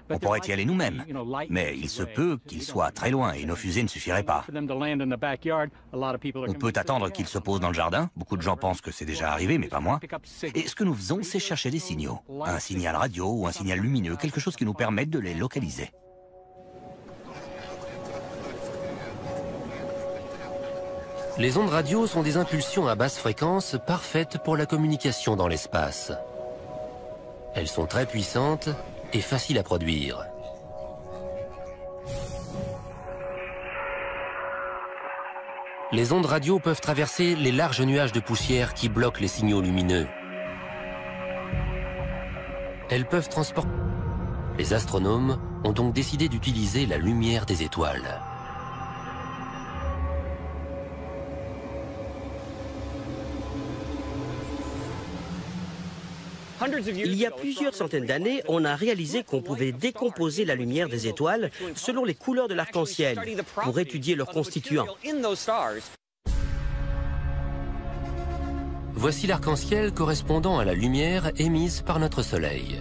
On pourrait y aller nous-mêmes, mais il se peut qu'ils soient très loin et nos fusées ne suffiraient pas. On peut attendre qu'ils se posent dans le jardin, beaucoup de gens pensent que c'est déjà arrivé, mais pas moi. Et ce que nous faisons, c'est chercher des signaux, un signal radio ou un signal lumineux, quelque chose qui nous permette de les localiser. Les ondes radio sont des impulsions à basse fréquence parfaites pour la communication dans l'espace. Elles sont très puissantes et faciles à produire. Les ondes radio peuvent traverser les larges nuages de poussière qui bloquent les signaux lumineux. Elles peuvent transporter... Les astronomes ont donc décidé d'utiliser la lumière des étoiles. Il y a plusieurs centaines d'années, on a réalisé qu'on pouvait décomposer la lumière des étoiles selon les couleurs de l'arc-en-ciel pour étudier leurs constituants. Voici l'arc-en-ciel correspondant à la lumière émise par notre Soleil.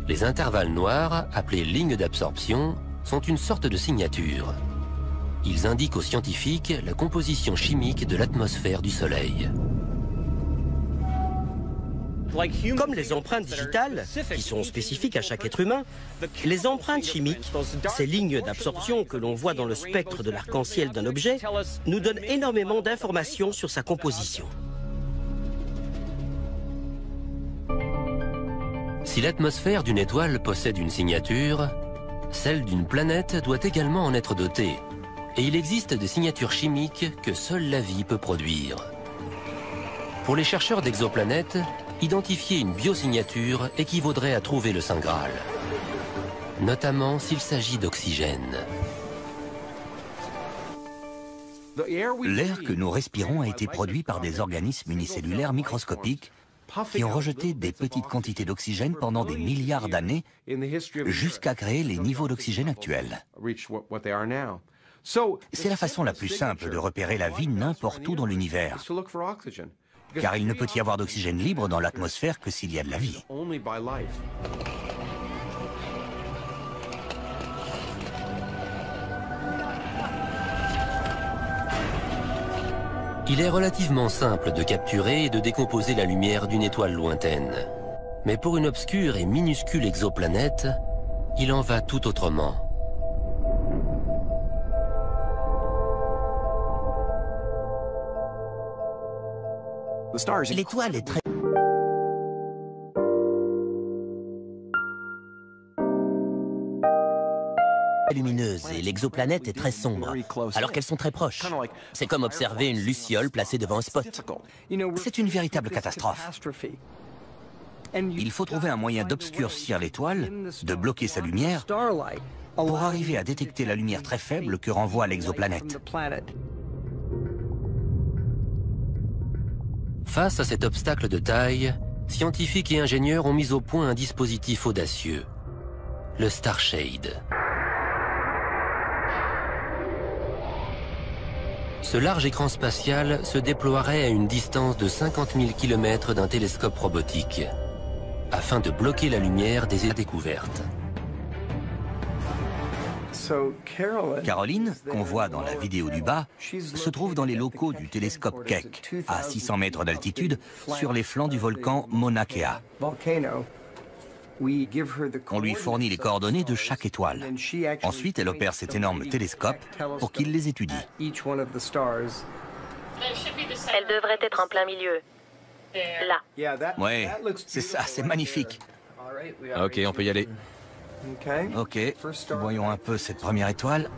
Les intervalles noirs, appelés lignes d'absorption, sont une sorte de signature. Ils indiquent aux scientifiques la composition chimique de l'atmosphère du Soleil. Comme les empreintes digitales, qui sont spécifiques à chaque être humain, les empreintes chimiques, ces lignes d'absorption que l'on voit dans le spectre de l'arc-en-ciel d'un objet, nous donnent énormément d'informations sur sa composition. Si l'atmosphère d'une étoile possède une signature, celle d'une planète doit également en être dotée. Et il existe des signatures chimiques que seule la vie peut produire. Pour les chercheurs d'exoplanètes, identifier une biosignature équivaudrait à trouver le Saint Graal, notamment s'il s'agit d'oxygène. L'air que nous respirons a été produit par des organismes unicellulaires microscopiques qui ont rejeté des petites quantités d'oxygène pendant des milliards d'années jusqu'à créer les niveaux d'oxygène actuels. C'est la façon la plus simple de repérer la vie n'importe où dans l'univers, car il ne peut y avoir d'oxygène libre dans l'atmosphère que s'il y a de la vie. Il est relativement simple de capturer et de décomposer la lumière d'une étoile lointaine. Mais pour une obscure et minuscule exoplanète, il en va tout autrement. L'étoile est très lumineuse et l'exoplanète est très sombre, alors qu'elles sont très proches. C'est comme observer une luciole placée devant un spot. C'est une véritable catastrophe. Il faut trouver un moyen d'obscurcir l'étoile, de bloquer sa lumière, pour arriver à détecter la lumière très faible que renvoie l'exoplanète. Face à cet obstacle de taille, scientifiques et ingénieurs ont mis au point un dispositif audacieux, le Starshade. Ce large écran spatial se déploierait à une distance de 50 000 km d'un télescope robotique, afin de bloquer la lumière des découvertes. Caroline, qu'on voit dans la vidéo du bas, se trouve dans les locaux du télescope Keck, à 600 mètres d'altitude, sur les flancs du volcan Mauna Kea. On lui fournit les coordonnées de chaque étoile. Ensuite, elle opère cet énorme télescope pour qu'il les étudie. Elle devrait être en plein milieu. Là. Ouais, c'est ça, c'est magnifique. Ok, on peut y aller. Ok, voyons un peu cette première étoile.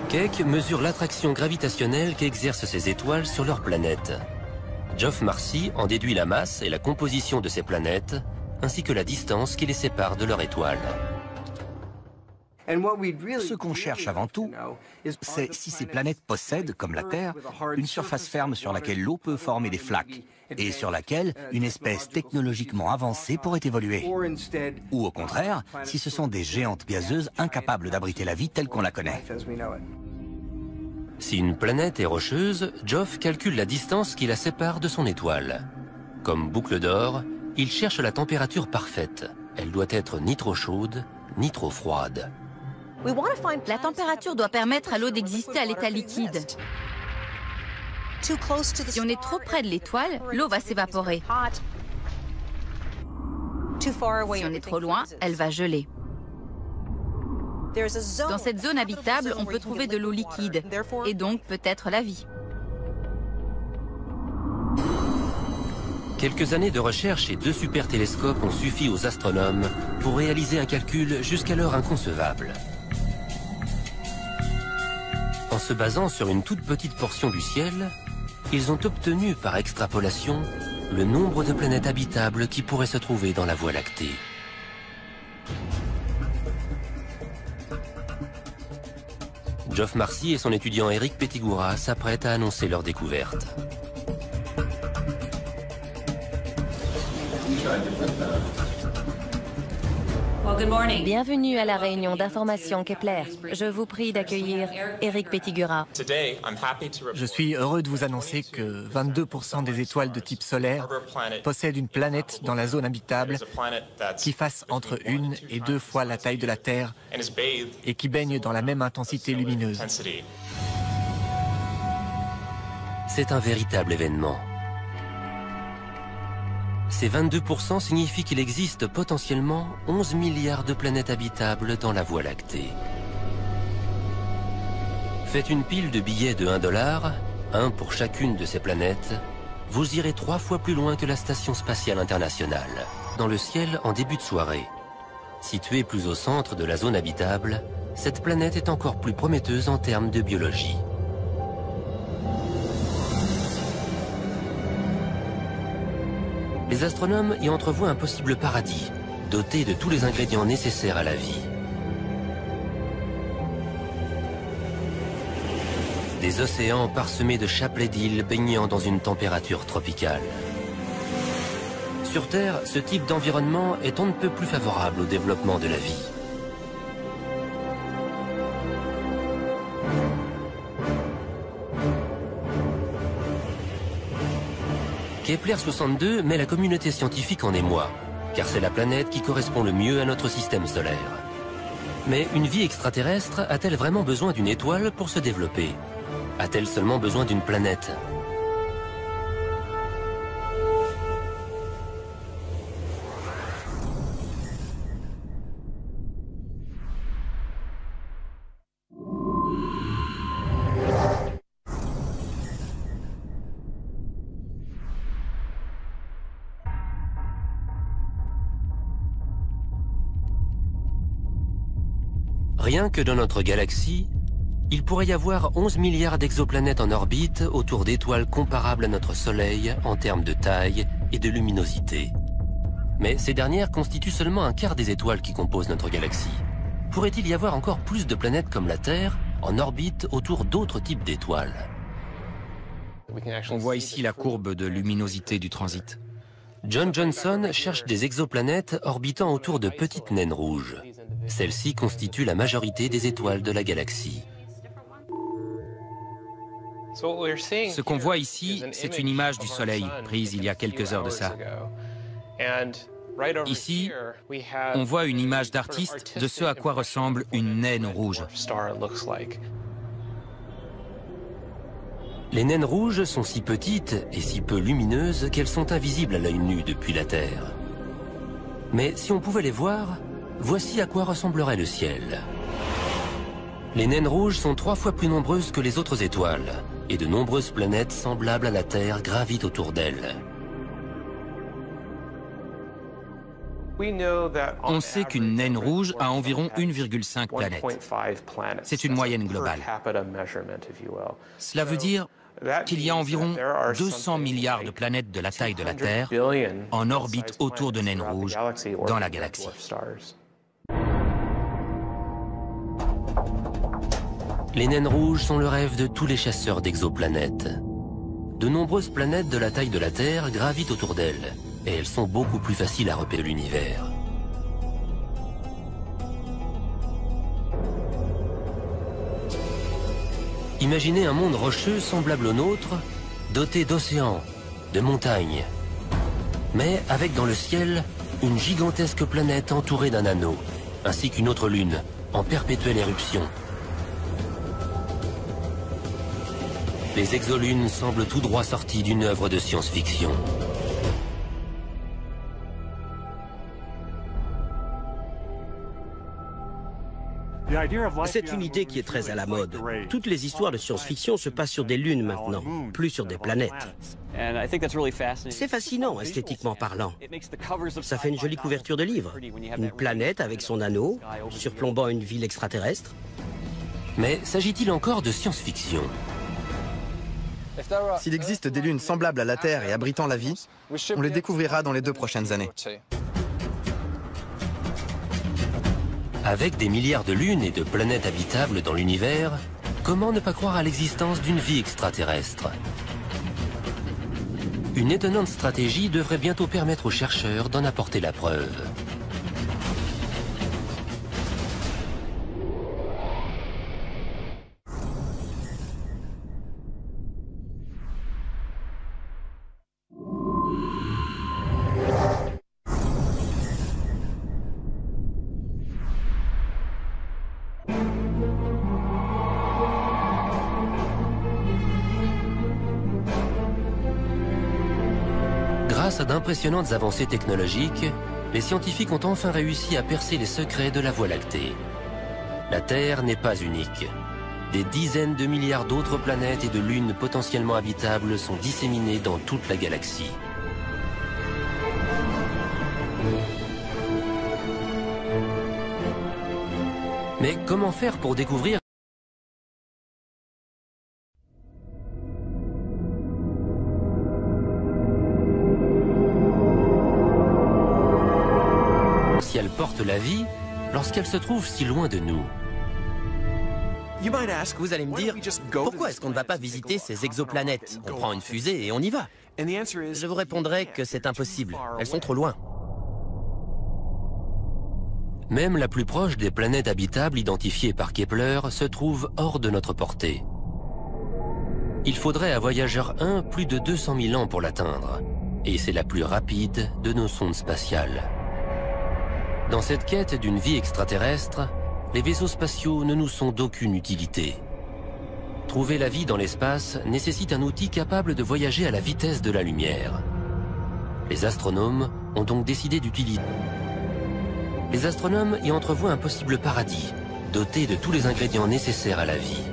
Keck mesure l'attraction gravitationnelle qu'exercent ces étoiles sur leur planète. Geoff Marcy en déduit la masse et la composition de ces planètes, ainsi que la distance qui les sépare de leur étoile. Ce qu'on cherche avant tout, c'est si ces planètes possèdent, comme la Terre, une surface ferme sur laquelle l'eau peut former des flaques, et sur laquelle une espèce technologiquement avancée pourrait évoluer. Ou au contraire, si ce sont des géantes gazeuses incapables d'abriter la vie telle qu'on la connaît. Si une planète est rocheuse, Geoff calcule la distance qui la sépare de son étoile. Comme boucle d'or, il cherche la température parfaite. Elle doit être ni trop chaude, ni trop froide. La température doit permettre à l'eau d'exister à l'état liquide. Si on est trop près de l'étoile, l'eau va s'évaporer. Si on est trop loin, elle va geler. Dans cette zone habitable, on peut trouver de l'eau liquide, et donc peut-être la vie. Quelques années de recherche et 2 super télescopes ont suffi aux astronomes pour réaliser un calcul jusqu'alors inconcevable. En se basant sur une toute petite portion du ciel, ils ont obtenu par extrapolation le nombre de planètes habitables qui pourraient se trouver dans la Voie lactée. Geoff Marcy et son étudiant Eric Pettigura s'apprêtent à annoncer leur découverte. Bienvenue à la réunion d'information Kepler. Je vous prie d'accueillir Eric Pettigura. Je suis heureux de vous annoncer que 22% des étoiles de type solaire possèdent une planète dans la zone habitable qui fasse entre 1 et 2 fois la taille de la Terre et qui baigne dans la même intensité lumineuse. C'est un véritable événement. Ces 22% signifient qu'il existe potentiellement 11 milliards de planètes habitables dans la Voie lactée. Faites une pile de billets de $1, un pour chacune de ces planètes, vous irez 3 fois plus loin que la Station spatiale internationale, dans le ciel en début de soirée. Située plus au centre de la zone habitable, cette planète est encore plus prometteuse en termes de biologie. Les astronomes y entrevoient un possible paradis, doté de tous les ingrédients nécessaires à la vie. Des océans parsemés de chapelets d'îles baignant dans une température tropicale. Sur Terre, ce type d'environnement est on ne peut plus favorable au développement de la vie. Kepler 62 met la communauté scientifique en émoi, car c'est la planète qui correspond le mieux à notre système solaire. Mais une vie extraterrestre a-t-elle vraiment besoin d'une étoile pour se développer? A-t-elle seulement besoin d'une planète? Rien que dans notre galaxie, il pourrait y avoir 11 milliards d'exoplanètes en orbite autour d'étoiles comparables à notre Soleil en termes de taille et de luminosité. Mais ces dernières constituent seulement un quart des étoiles qui composent notre galaxie. Pourrait-il y avoir encore plus de planètes comme la Terre en orbite autour d'autres types d'étoiles? On voit ici la courbe de luminosité du transit. John Johnson cherche des exoplanètes orbitant autour de petites naines rouges. Celles-ci constituent la majorité des étoiles de la galaxie. Ce qu'on voit ici, c'est une image du Soleil, prise il y a quelques heures de ça. Ici, on voit une image d'artiste de ce à quoi ressemble une naine rouge. Les naines rouges sont si petites et si peu lumineuses qu'elles sont invisibles à l'œil nu depuis la Terre. Mais si on pouvait les voir, voici à quoi ressemblerait le ciel. Les naines rouges sont 3 fois plus nombreuses que les autres étoiles, et de nombreuses planètes semblables à la Terre gravitent autour d'elles. On sait qu'une naine rouge a environ 1,5 planètes. C'est une moyenne globale. Cela veut dire qu'il y a environ 200 milliards de planètes de la taille de la Terre en orbite autour de naines rouges dans la galaxie. Les naines rouges sont le rêve de tous les chasseurs d'exoplanètes. De nombreuses planètes de la taille de la Terre gravitent autour d'elles, et elles sont beaucoup plus faciles à repérer de l'univers. Imaginez un monde rocheux semblable au nôtre, doté d'océans, de montagnes, mais avec dans le ciel une gigantesque planète entourée d'un anneau, ainsi qu'une autre lune, en perpétuelle éruption. Les exolunes semblent tout droit sorties d'une œuvre de science-fiction. C'est une idée qui est très à la mode. Toutes les histoires de science-fiction se passent sur des lunes maintenant, plus sur des planètes. C'est fascinant, esthétiquement parlant. Ça fait une jolie couverture de livre. Une planète avec son anneau, surplombant une ville extraterrestre. Mais s'agit-il encore de science-fiction ? S'il existe des lunes semblables à la Terre et abritant la vie, on les découvrira dans les 2 prochaines années. Avec des milliards de lunes et de planètes habitables dans l'univers, comment ne pas croire à l'existence d'une vie extraterrestre? Une étonnante stratégie devrait bientôt permettre aux chercheurs d'en apporter la preuve. Grâce à d'impressionnantes avancées technologiques, les scientifiques ont enfin réussi à percer les secrets de la Voie lactée. La Terre n'est pas unique. Des dizaines de milliards d'autres planètes et de lunes potentiellement habitables sont disséminées dans toute la galaxie. Mais comment faire pour découvrir si elle porte la vie lorsqu'elle se trouve si loin de nous? Vous allez me dire, pourquoi est-ce qu'on ne va pas visiter ces exoplanètes? On prend une fusée et on y va. Je vous répondrai que c'est impossible. Elles sont trop loin. Même la plus proche des planètes habitables identifiées par Kepler se trouve hors de notre portée. Il faudrait à Voyageur 1 plus de 200 000 ans pour l'atteindre, et c'est la plus rapide de nos sondes spatiales. Dans cette quête d'une vie extraterrestre, les vaisseaux spatiaux ne nous sont d'aucune utilité. Trouver la vie dans l'espace nécessite un outil capable de voyager à la vitesse de la lumière. Les astronomes ont donc décidé d'utiliser. Les astronomes y entrevoient un possible paradis, doté de tous les ingrédients nécessaires à la vie.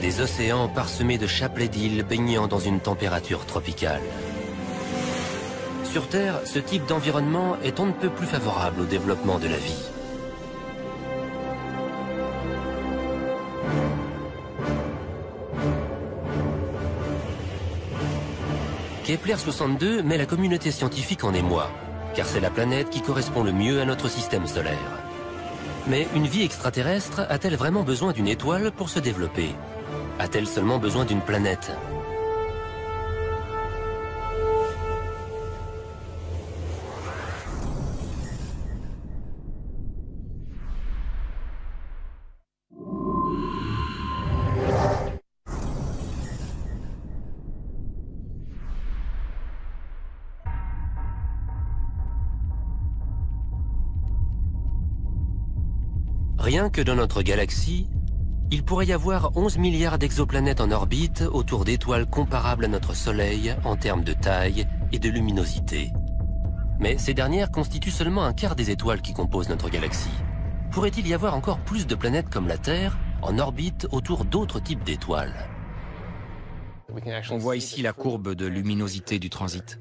Des océans parsemés de chapelets d'îles baignant dans une température tropicale. sur Terre, ce type d'environnement est on ne peut plus favorable au développement de la vie. Kepler 62 met la communauté scientifique en émoi, car c'est la planète qui correspond le mieux à notre système solaire. Mais une vie extraterrestre a-t-elle vraiment besoin d'une étoile pour se développer? A-t-elle seulement besoin d'une planète? Rien que dans notre galaxie, il pourrait y avoir 11 milliards d'exoplanètes en orbite autour d'étoiles comparables à notre Soleil en termes de taille et de luminosité. Mais ces dernières constituent seulement un quart des étoiles qui composent notre galaxie. Pourrait-il y avoir encore plus de planètes comme la Terre en orbite autour d'autres types d'étoiles? On voit ici la courbe de luminosité du transit.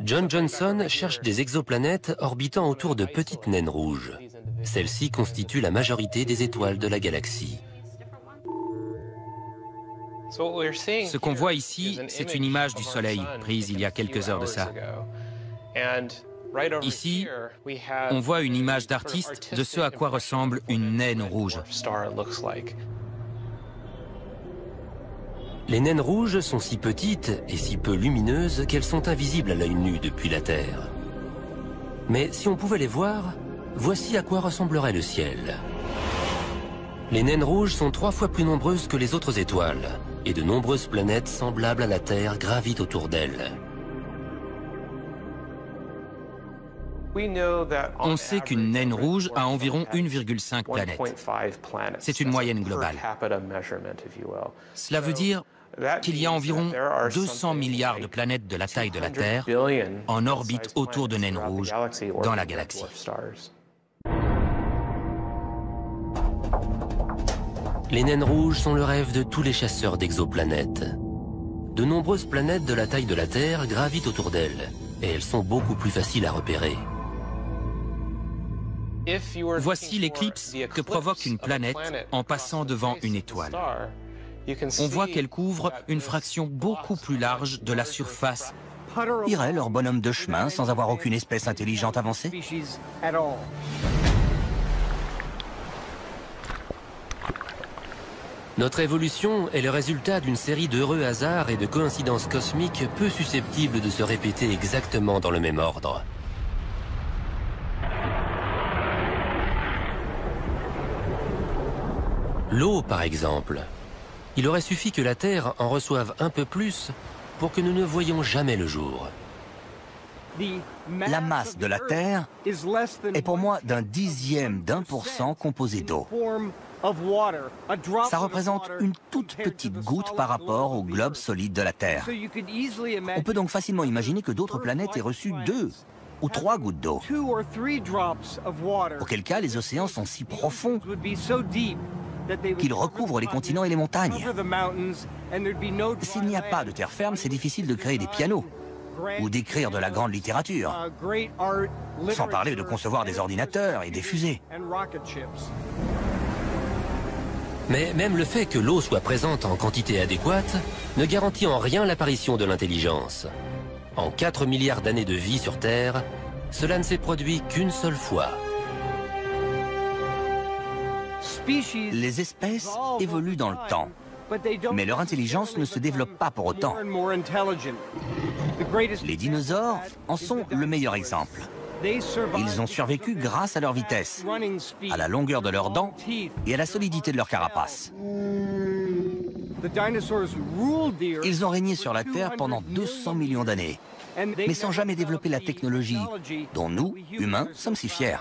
John Johnson cherche des exoplanètes orbitant autour de petites naines rouges. Celles-ci constituent la majorité des étoiles de la galaxie. Ce qu'on voit ici, c'est une image du Soleil, prise il y a quelques heures de ça. Ici, on voit une image d'artiste de ce à quoi ressemble une naine rouge. Les naines rouges sont si petites et si peu lumineuses qu'elles sont invisibles à l'œil nu depuis la Terre. Mais si on pouvait les voir, voici à quoi ressemblerait le ciel. Les naines rouges sont 3 fois plus nombreuses que les autres étoiles, et de nombreuses planètes semblables à la Terre gravitent autour d'elles. On sait qu'une naine rouge a environ 1,5 planètes. C'est une moyenne globale. Cela veut dire qu'il y a environ 200 milliards de planètes de la taille de la Terre en orbite autour de naines rouges dans la galaxie. Les naines rouges sont le rêve de tous les chasseurs d'exoplanètes. De nombreuses planètes de la taille de la Terre gravitent autour d'elles, et elles sont beaucoup plus faciles à repérer. Voici l'éclipse que provoque une planète en passant devant une étoile. On voit qu'elle couvre une fraction beaucoup plus large de la surface. Iraient leur bonhomme de chemin sans avoir aucune espèce intelligente avancée? Notre évolution est le résultat d'une série d'heureux hasards et de coïncidences cosmiques peu susceptibles de se répéter exactement dans le même ordre. L'eau, par exemple. Il aurait suffi que la Terre en reçoive un peu plus pour que nous ne voyions jamais le jour. La masse de la Terre est pour moi d'un dixième d'1% composée d'eau. Ça représente une toute petite goutte par rapport au globe solide de la Terre. On peut donc facilement imaginer que d'autres planètes aient reçu 2 ou 3 gouttes d'eau. Auquel cas, les océans sont si profonds qu'ils recouvrent les continents et les montagnes. S'il n'y a pas de terre ferme, c'est difficile de créer des pianos ou d'écrire de la grande littérature, sans parler de concevoir des ordinateurs et des fusées. Mais même le fait que l'eau soit présente en quantité adéquate ne garantit en rien l'apparition de l'intelligence. En 4 milliards d'années de vie sur Terre, cela ne s'est produit qu'une seule fois. Les espèces évoluent dans le temps, mais leur intelligence ne se développe pas pour autant. Les dinosaures en sont le meilleur exemple. Ils ont survécu grâce à leur vitesse, à la longueur de leurs dents et à la solidité de leur carapace. Ils ont régné sur la Terre pendant 200 millions d'années, mais sans jamais développer la technologie dont nous, humains, sommes si fiers.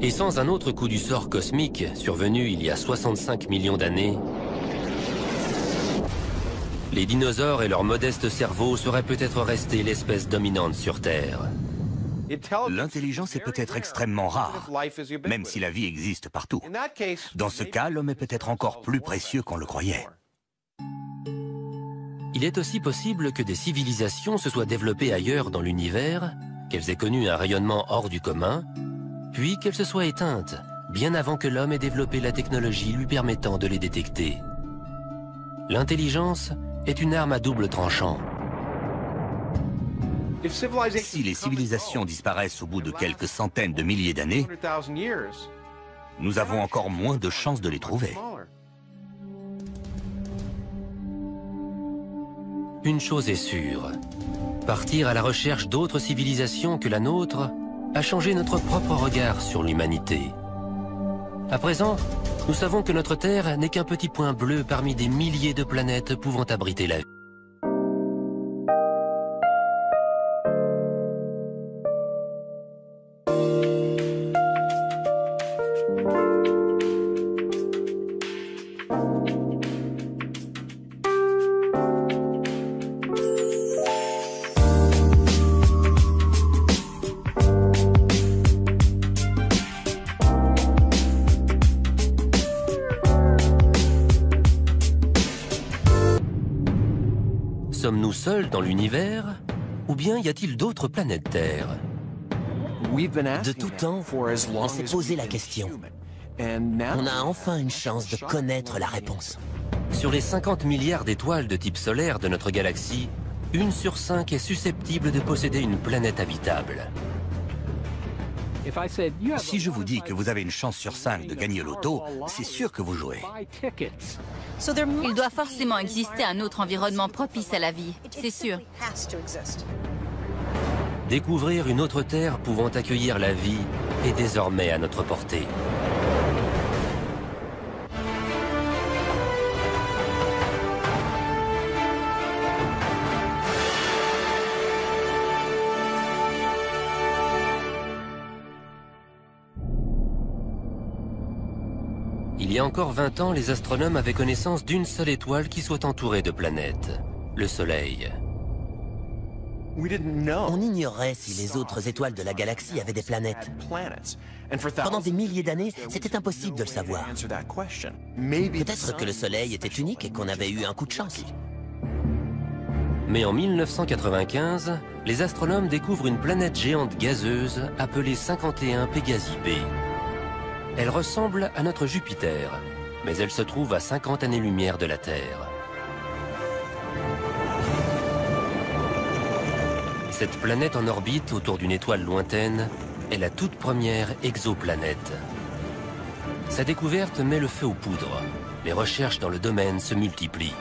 Et sans un autre coup du sort cosmique survenu il y a 65 millions d'années, les dinosaures et leurs modestes cerveaux seraient peut-être restés l'espèce dominante sur Terre. L'intelligence est peut-être extrêmement rare, même si la vie existe partout. Dans ce cas, l'homme est peut-être encore plus précieux qu'on le croyait. Il Il est aussi possible que des civilisations se soient développées ailleurs dans l'univers, qu'elles aient connu un rayonnement hors du commun, puis qu'elles se soient éteintes, bien avant que l'homme ait développé la technologie lui permettant de les détecter. L'intelligence est une arme à double tranchant. Si les civilisations disparaissent au bout de quelques centaines de milliers d'années, nous avons encore moins de chances de les trouver. Une chose est sûre, partir à la recherche d'autres civilisations que la nôtre a changé notre propre regard sur l'humanité. À présent, nous savons que notre Terre n'est qu'un petit point bleu parmi des milliers de planètes pouvant abriter la vie. Sommes-nous seuls dans l'univers, ou bien y a-t-il d'autres planètes Terre? De tout temps, on s'est posé la question. On a enfin une chance de connaître la réponse. Sur les 50 milliards d'étoiles de type solaire de notre galaxie, 1 sur 5 est susceptible de posséder une planète habitable. Si je vous dis que vous avez une chance sur 5 de gagner au loto, c'est sûr que vous jouez. Il doit forcément exister un autre environnement propice à la vie, c'est sûr. Découvrir une autre Terre pouvant accueillir la vie est désormais à notre portée. Il y a encore 20 ans, les astronomes avaient connaissance d'une seule étoile qui soit entourée de planètes, le Soleil. On ignorait si les autres étoiles de la galaxie avaient des planètes. Pendant des milliers d'années, c'était impossible de le savoir. Peut-être que le Soleil était unique et qu'on avait eu un coup de chance. Mais en 1995, les astronomes découvrent une planète géante gazeuse appelée 51 Pégasi b. Elle ressemble à notre Jupiter, mais elle se trouve à 50 années-lumière de la Terre. Cette planète en orbite autour d'une étoile lointaine est la toute première exoplanète. Sa découverte met le feu aux poudres. Les recherches dans le domaine se multiplient.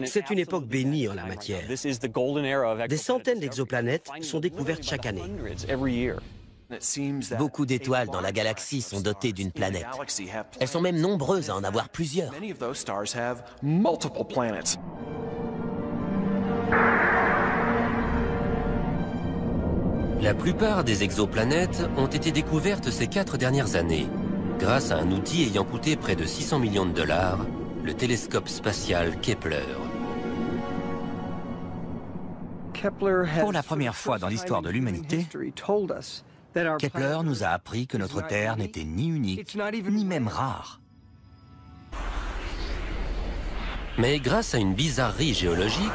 C'est une époque bénie en la matière. Des centaines d'exoplanètes sont découvertes chaque année. Beaucoup d'étoiles dans la galaxie sont dotées d'une planète. Elles sont même nombreuses à en avoir plusieurs. La plupart des exoplanètes ont été découvertes ces 4 dernières années, grâce à un outil ayant coûté près de 600 millions de dollars, le télescope spatial Kepler. Pour la première fois dans l'histoire de l'humanité, Kepler nous a appris que notre Terre n'était ni unique, ni même rare. Mais grâce à une bizarrerie géologique,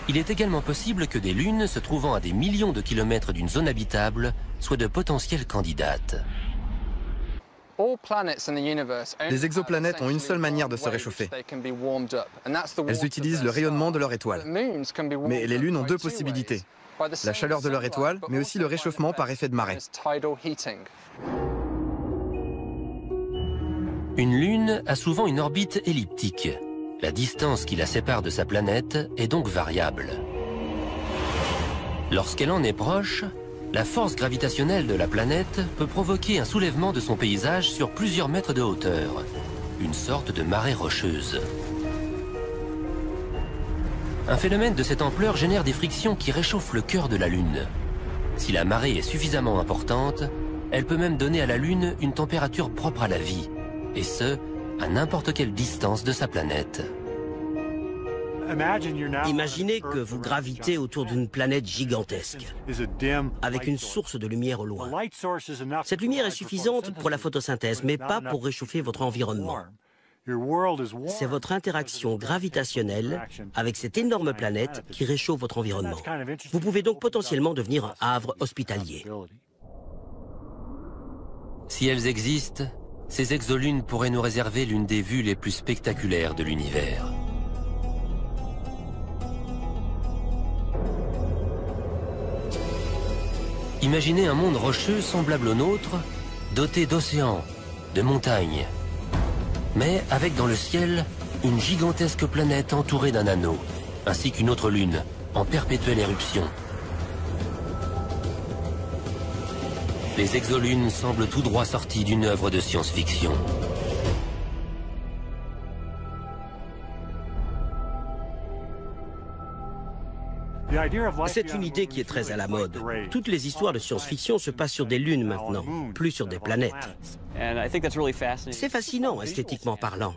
il est également possible que des lunes se trouvant à des millions de kilomètres d'une zone habitable soient de potentielles candidates. Les exoplanètes ont une seule manière de se réchauffer. Elles utilisent le rayonnement de leur étoile. Mais les lunes ont 2 possibilités. La chaleur de leur étoile, mais aussi le réchauffement par effet de marée. Une lune a souvent une orbite elliptique. La distance qui la sépare de sa planète est donc variable. Lorsqu'elle en est proche, la force gravitationnelle de la planète peut provoquer un soulèvement de son paysage sur plusieurs mètres de hauteur, une sorte de marée rocheuse. Un phénomène de cette ampleur génère des frictions qui réchauffent le cœur de la Lune. Si la marée est suffisamment importante, elle peut même donner à la Lune une température propre à la vie, et ce, à n'importe quelle distance de sa planète. Imaginez que vous gravitez autour d'une planète gigantesque, avec une source de lumière au loin. Cette lumière est suffisante pour la photosynthèse, mais pas pour réchauffer votre environnement. C'est votre interaction gravitationnelle avec cette énorme planète qui réchauffe votre environnement. Vous pouvez donc potentiellement devenir un havre hospitalier. Si elles existent, ces exolunes pourraient nous réserver l'une des vues les plus spectaculaires de l'univers. Imaginez un monde rocheux semblable au nôtre, doté d'océans, de montagnes, mais avec dans le ciel une gigantesque planète entourée d'un anneau, ainsi qu'une autre lune, en perpétuelle éruption. Les exolunes semblent tout droit sorties d'une œuvre de science-fiction. C'est une idée qui est très à la mode. Toutes les histoires de science-fiction se passent sur des lunes maintenant, plus sur des planètes. C'est fascinant, esthétiquement parlant.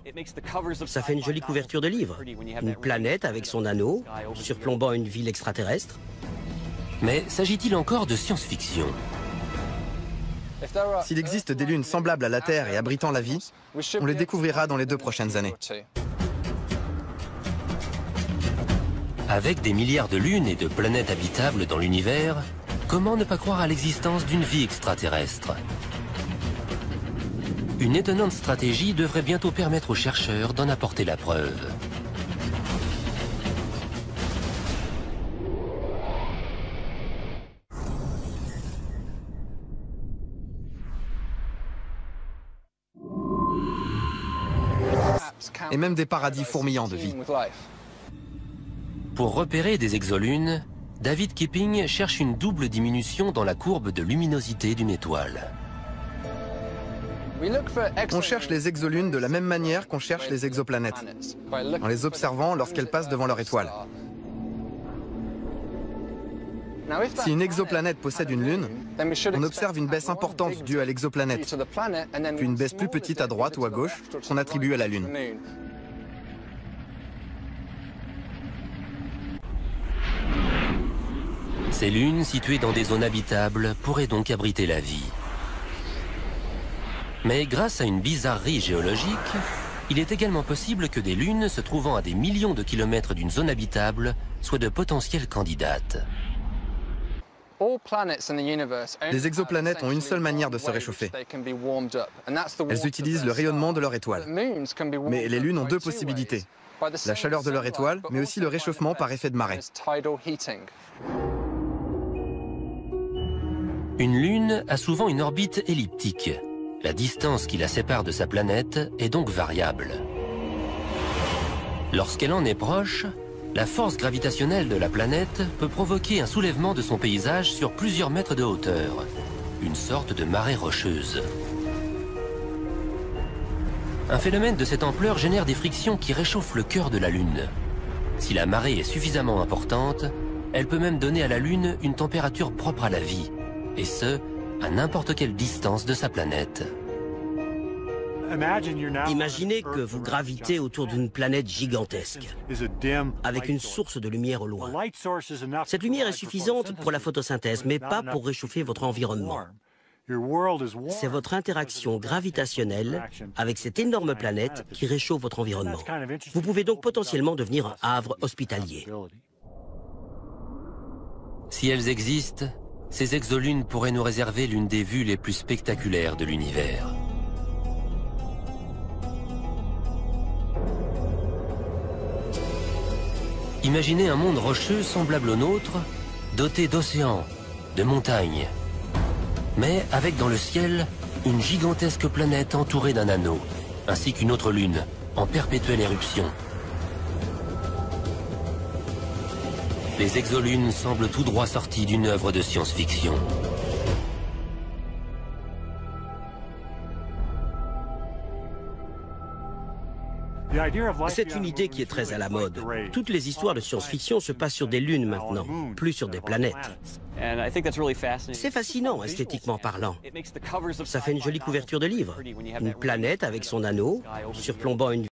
Ça fait une jolie couverture de livre. Une planète avec son anneau, surplombant une ville extraterrestre. Mais s'agit-il encore de science-fiction ? S'il existe des lunes semblables à la Terre et abritant la vie, on les découvrira dans les 2 prochaines années. Avec des milliards de lunes et de planètes habitables dans l'univers, comment ne pas croire à l'existence d'une vie extraterrestre? Une étonnante stratégie devrait bientôt permettre aux chercheurs d'en apporter la preuve. Et même des paradis fourmillants de vie. Pour repérer des exolunes, David Kipping cherche une double diminution dans la courbe de luminosité d'une étoile. On cherche les exolunes de la même manière qu'on cherche les exoplanètes, en les observant lorsqu'elles passent devant leur étoile. Si une exoplanète possède une lune, on observe une baisse importante due à l'exoplanète, puis une baisse plus petite à droite ou à gauche qu'on attribue à la lune. Ces lunes, situées dans des zones habitables, pourraient donc abriter la vie. Mais grâce à une bizarrerie géologique, il est également possible que des lunes se trouvant à des millions de kilomètres d'une zone habitable soient de potentielles candidates. Les exoplanètes ont une seule manière de se réchauffer. Elles utilisent le rayonnement de leur étoile. Mais les lunes ont 2 possibilités. La chaleur de leur étoile, mais aussi le réchauffement par effet de marée. Une lune a souvent une orbite elliptique. La distance qui la sépare de sa planète est donc variable. Lorsqu'elle en est proche, la force gravitationnelle de la planète peut provoquer un soulèvement de son paysage sur plusieurs mètres de hauteur, une sorte de marée rocheuse. Un phénomène de cette ampleur génère des frictions qui réchauffent le cœur de la Lune. Si la marée est suffisamment importante, elle peut même donner à la Lune une température propre à la vie, et ce, à n'importe quelle distance de sa planète. Imaginez que vous gravitez autour d'une planète gigantesque, avec une source de lumière au loin. Cette lumière est suffisante pour la photosynthèse, mais pas pour réchauffer votre environnement. C'est votre interaction gravitationnelle avec cette énorme planète qui réchauffe votre environnement. Vous pouvez donc potentiellement devenir un havre hospitalier. Si elles existent, ces exolunes pourraient nous réserver l'une des vues les plus spectaculaires de l'univers. Imaginez un monde rocheux semblable au nôtre, doté d'océans, de montagnes, mais avec dans le ciel une gigantesque planète entourée d'un anneau, ainsi qu'une autre lune, en perpétuelle éruption. Les exolunes semblent tout droit sorties d'une œuvre de science-fiction. C'est une idée qui est très à la mode. Toutes les histoires de science-fiction se passent sur des lunes maintenant, plus sur des planètes. C'est fascinant, esthétiquement parlant. Ça fait une jolie couverture de livre. Une planète avec son anneau, surplombant une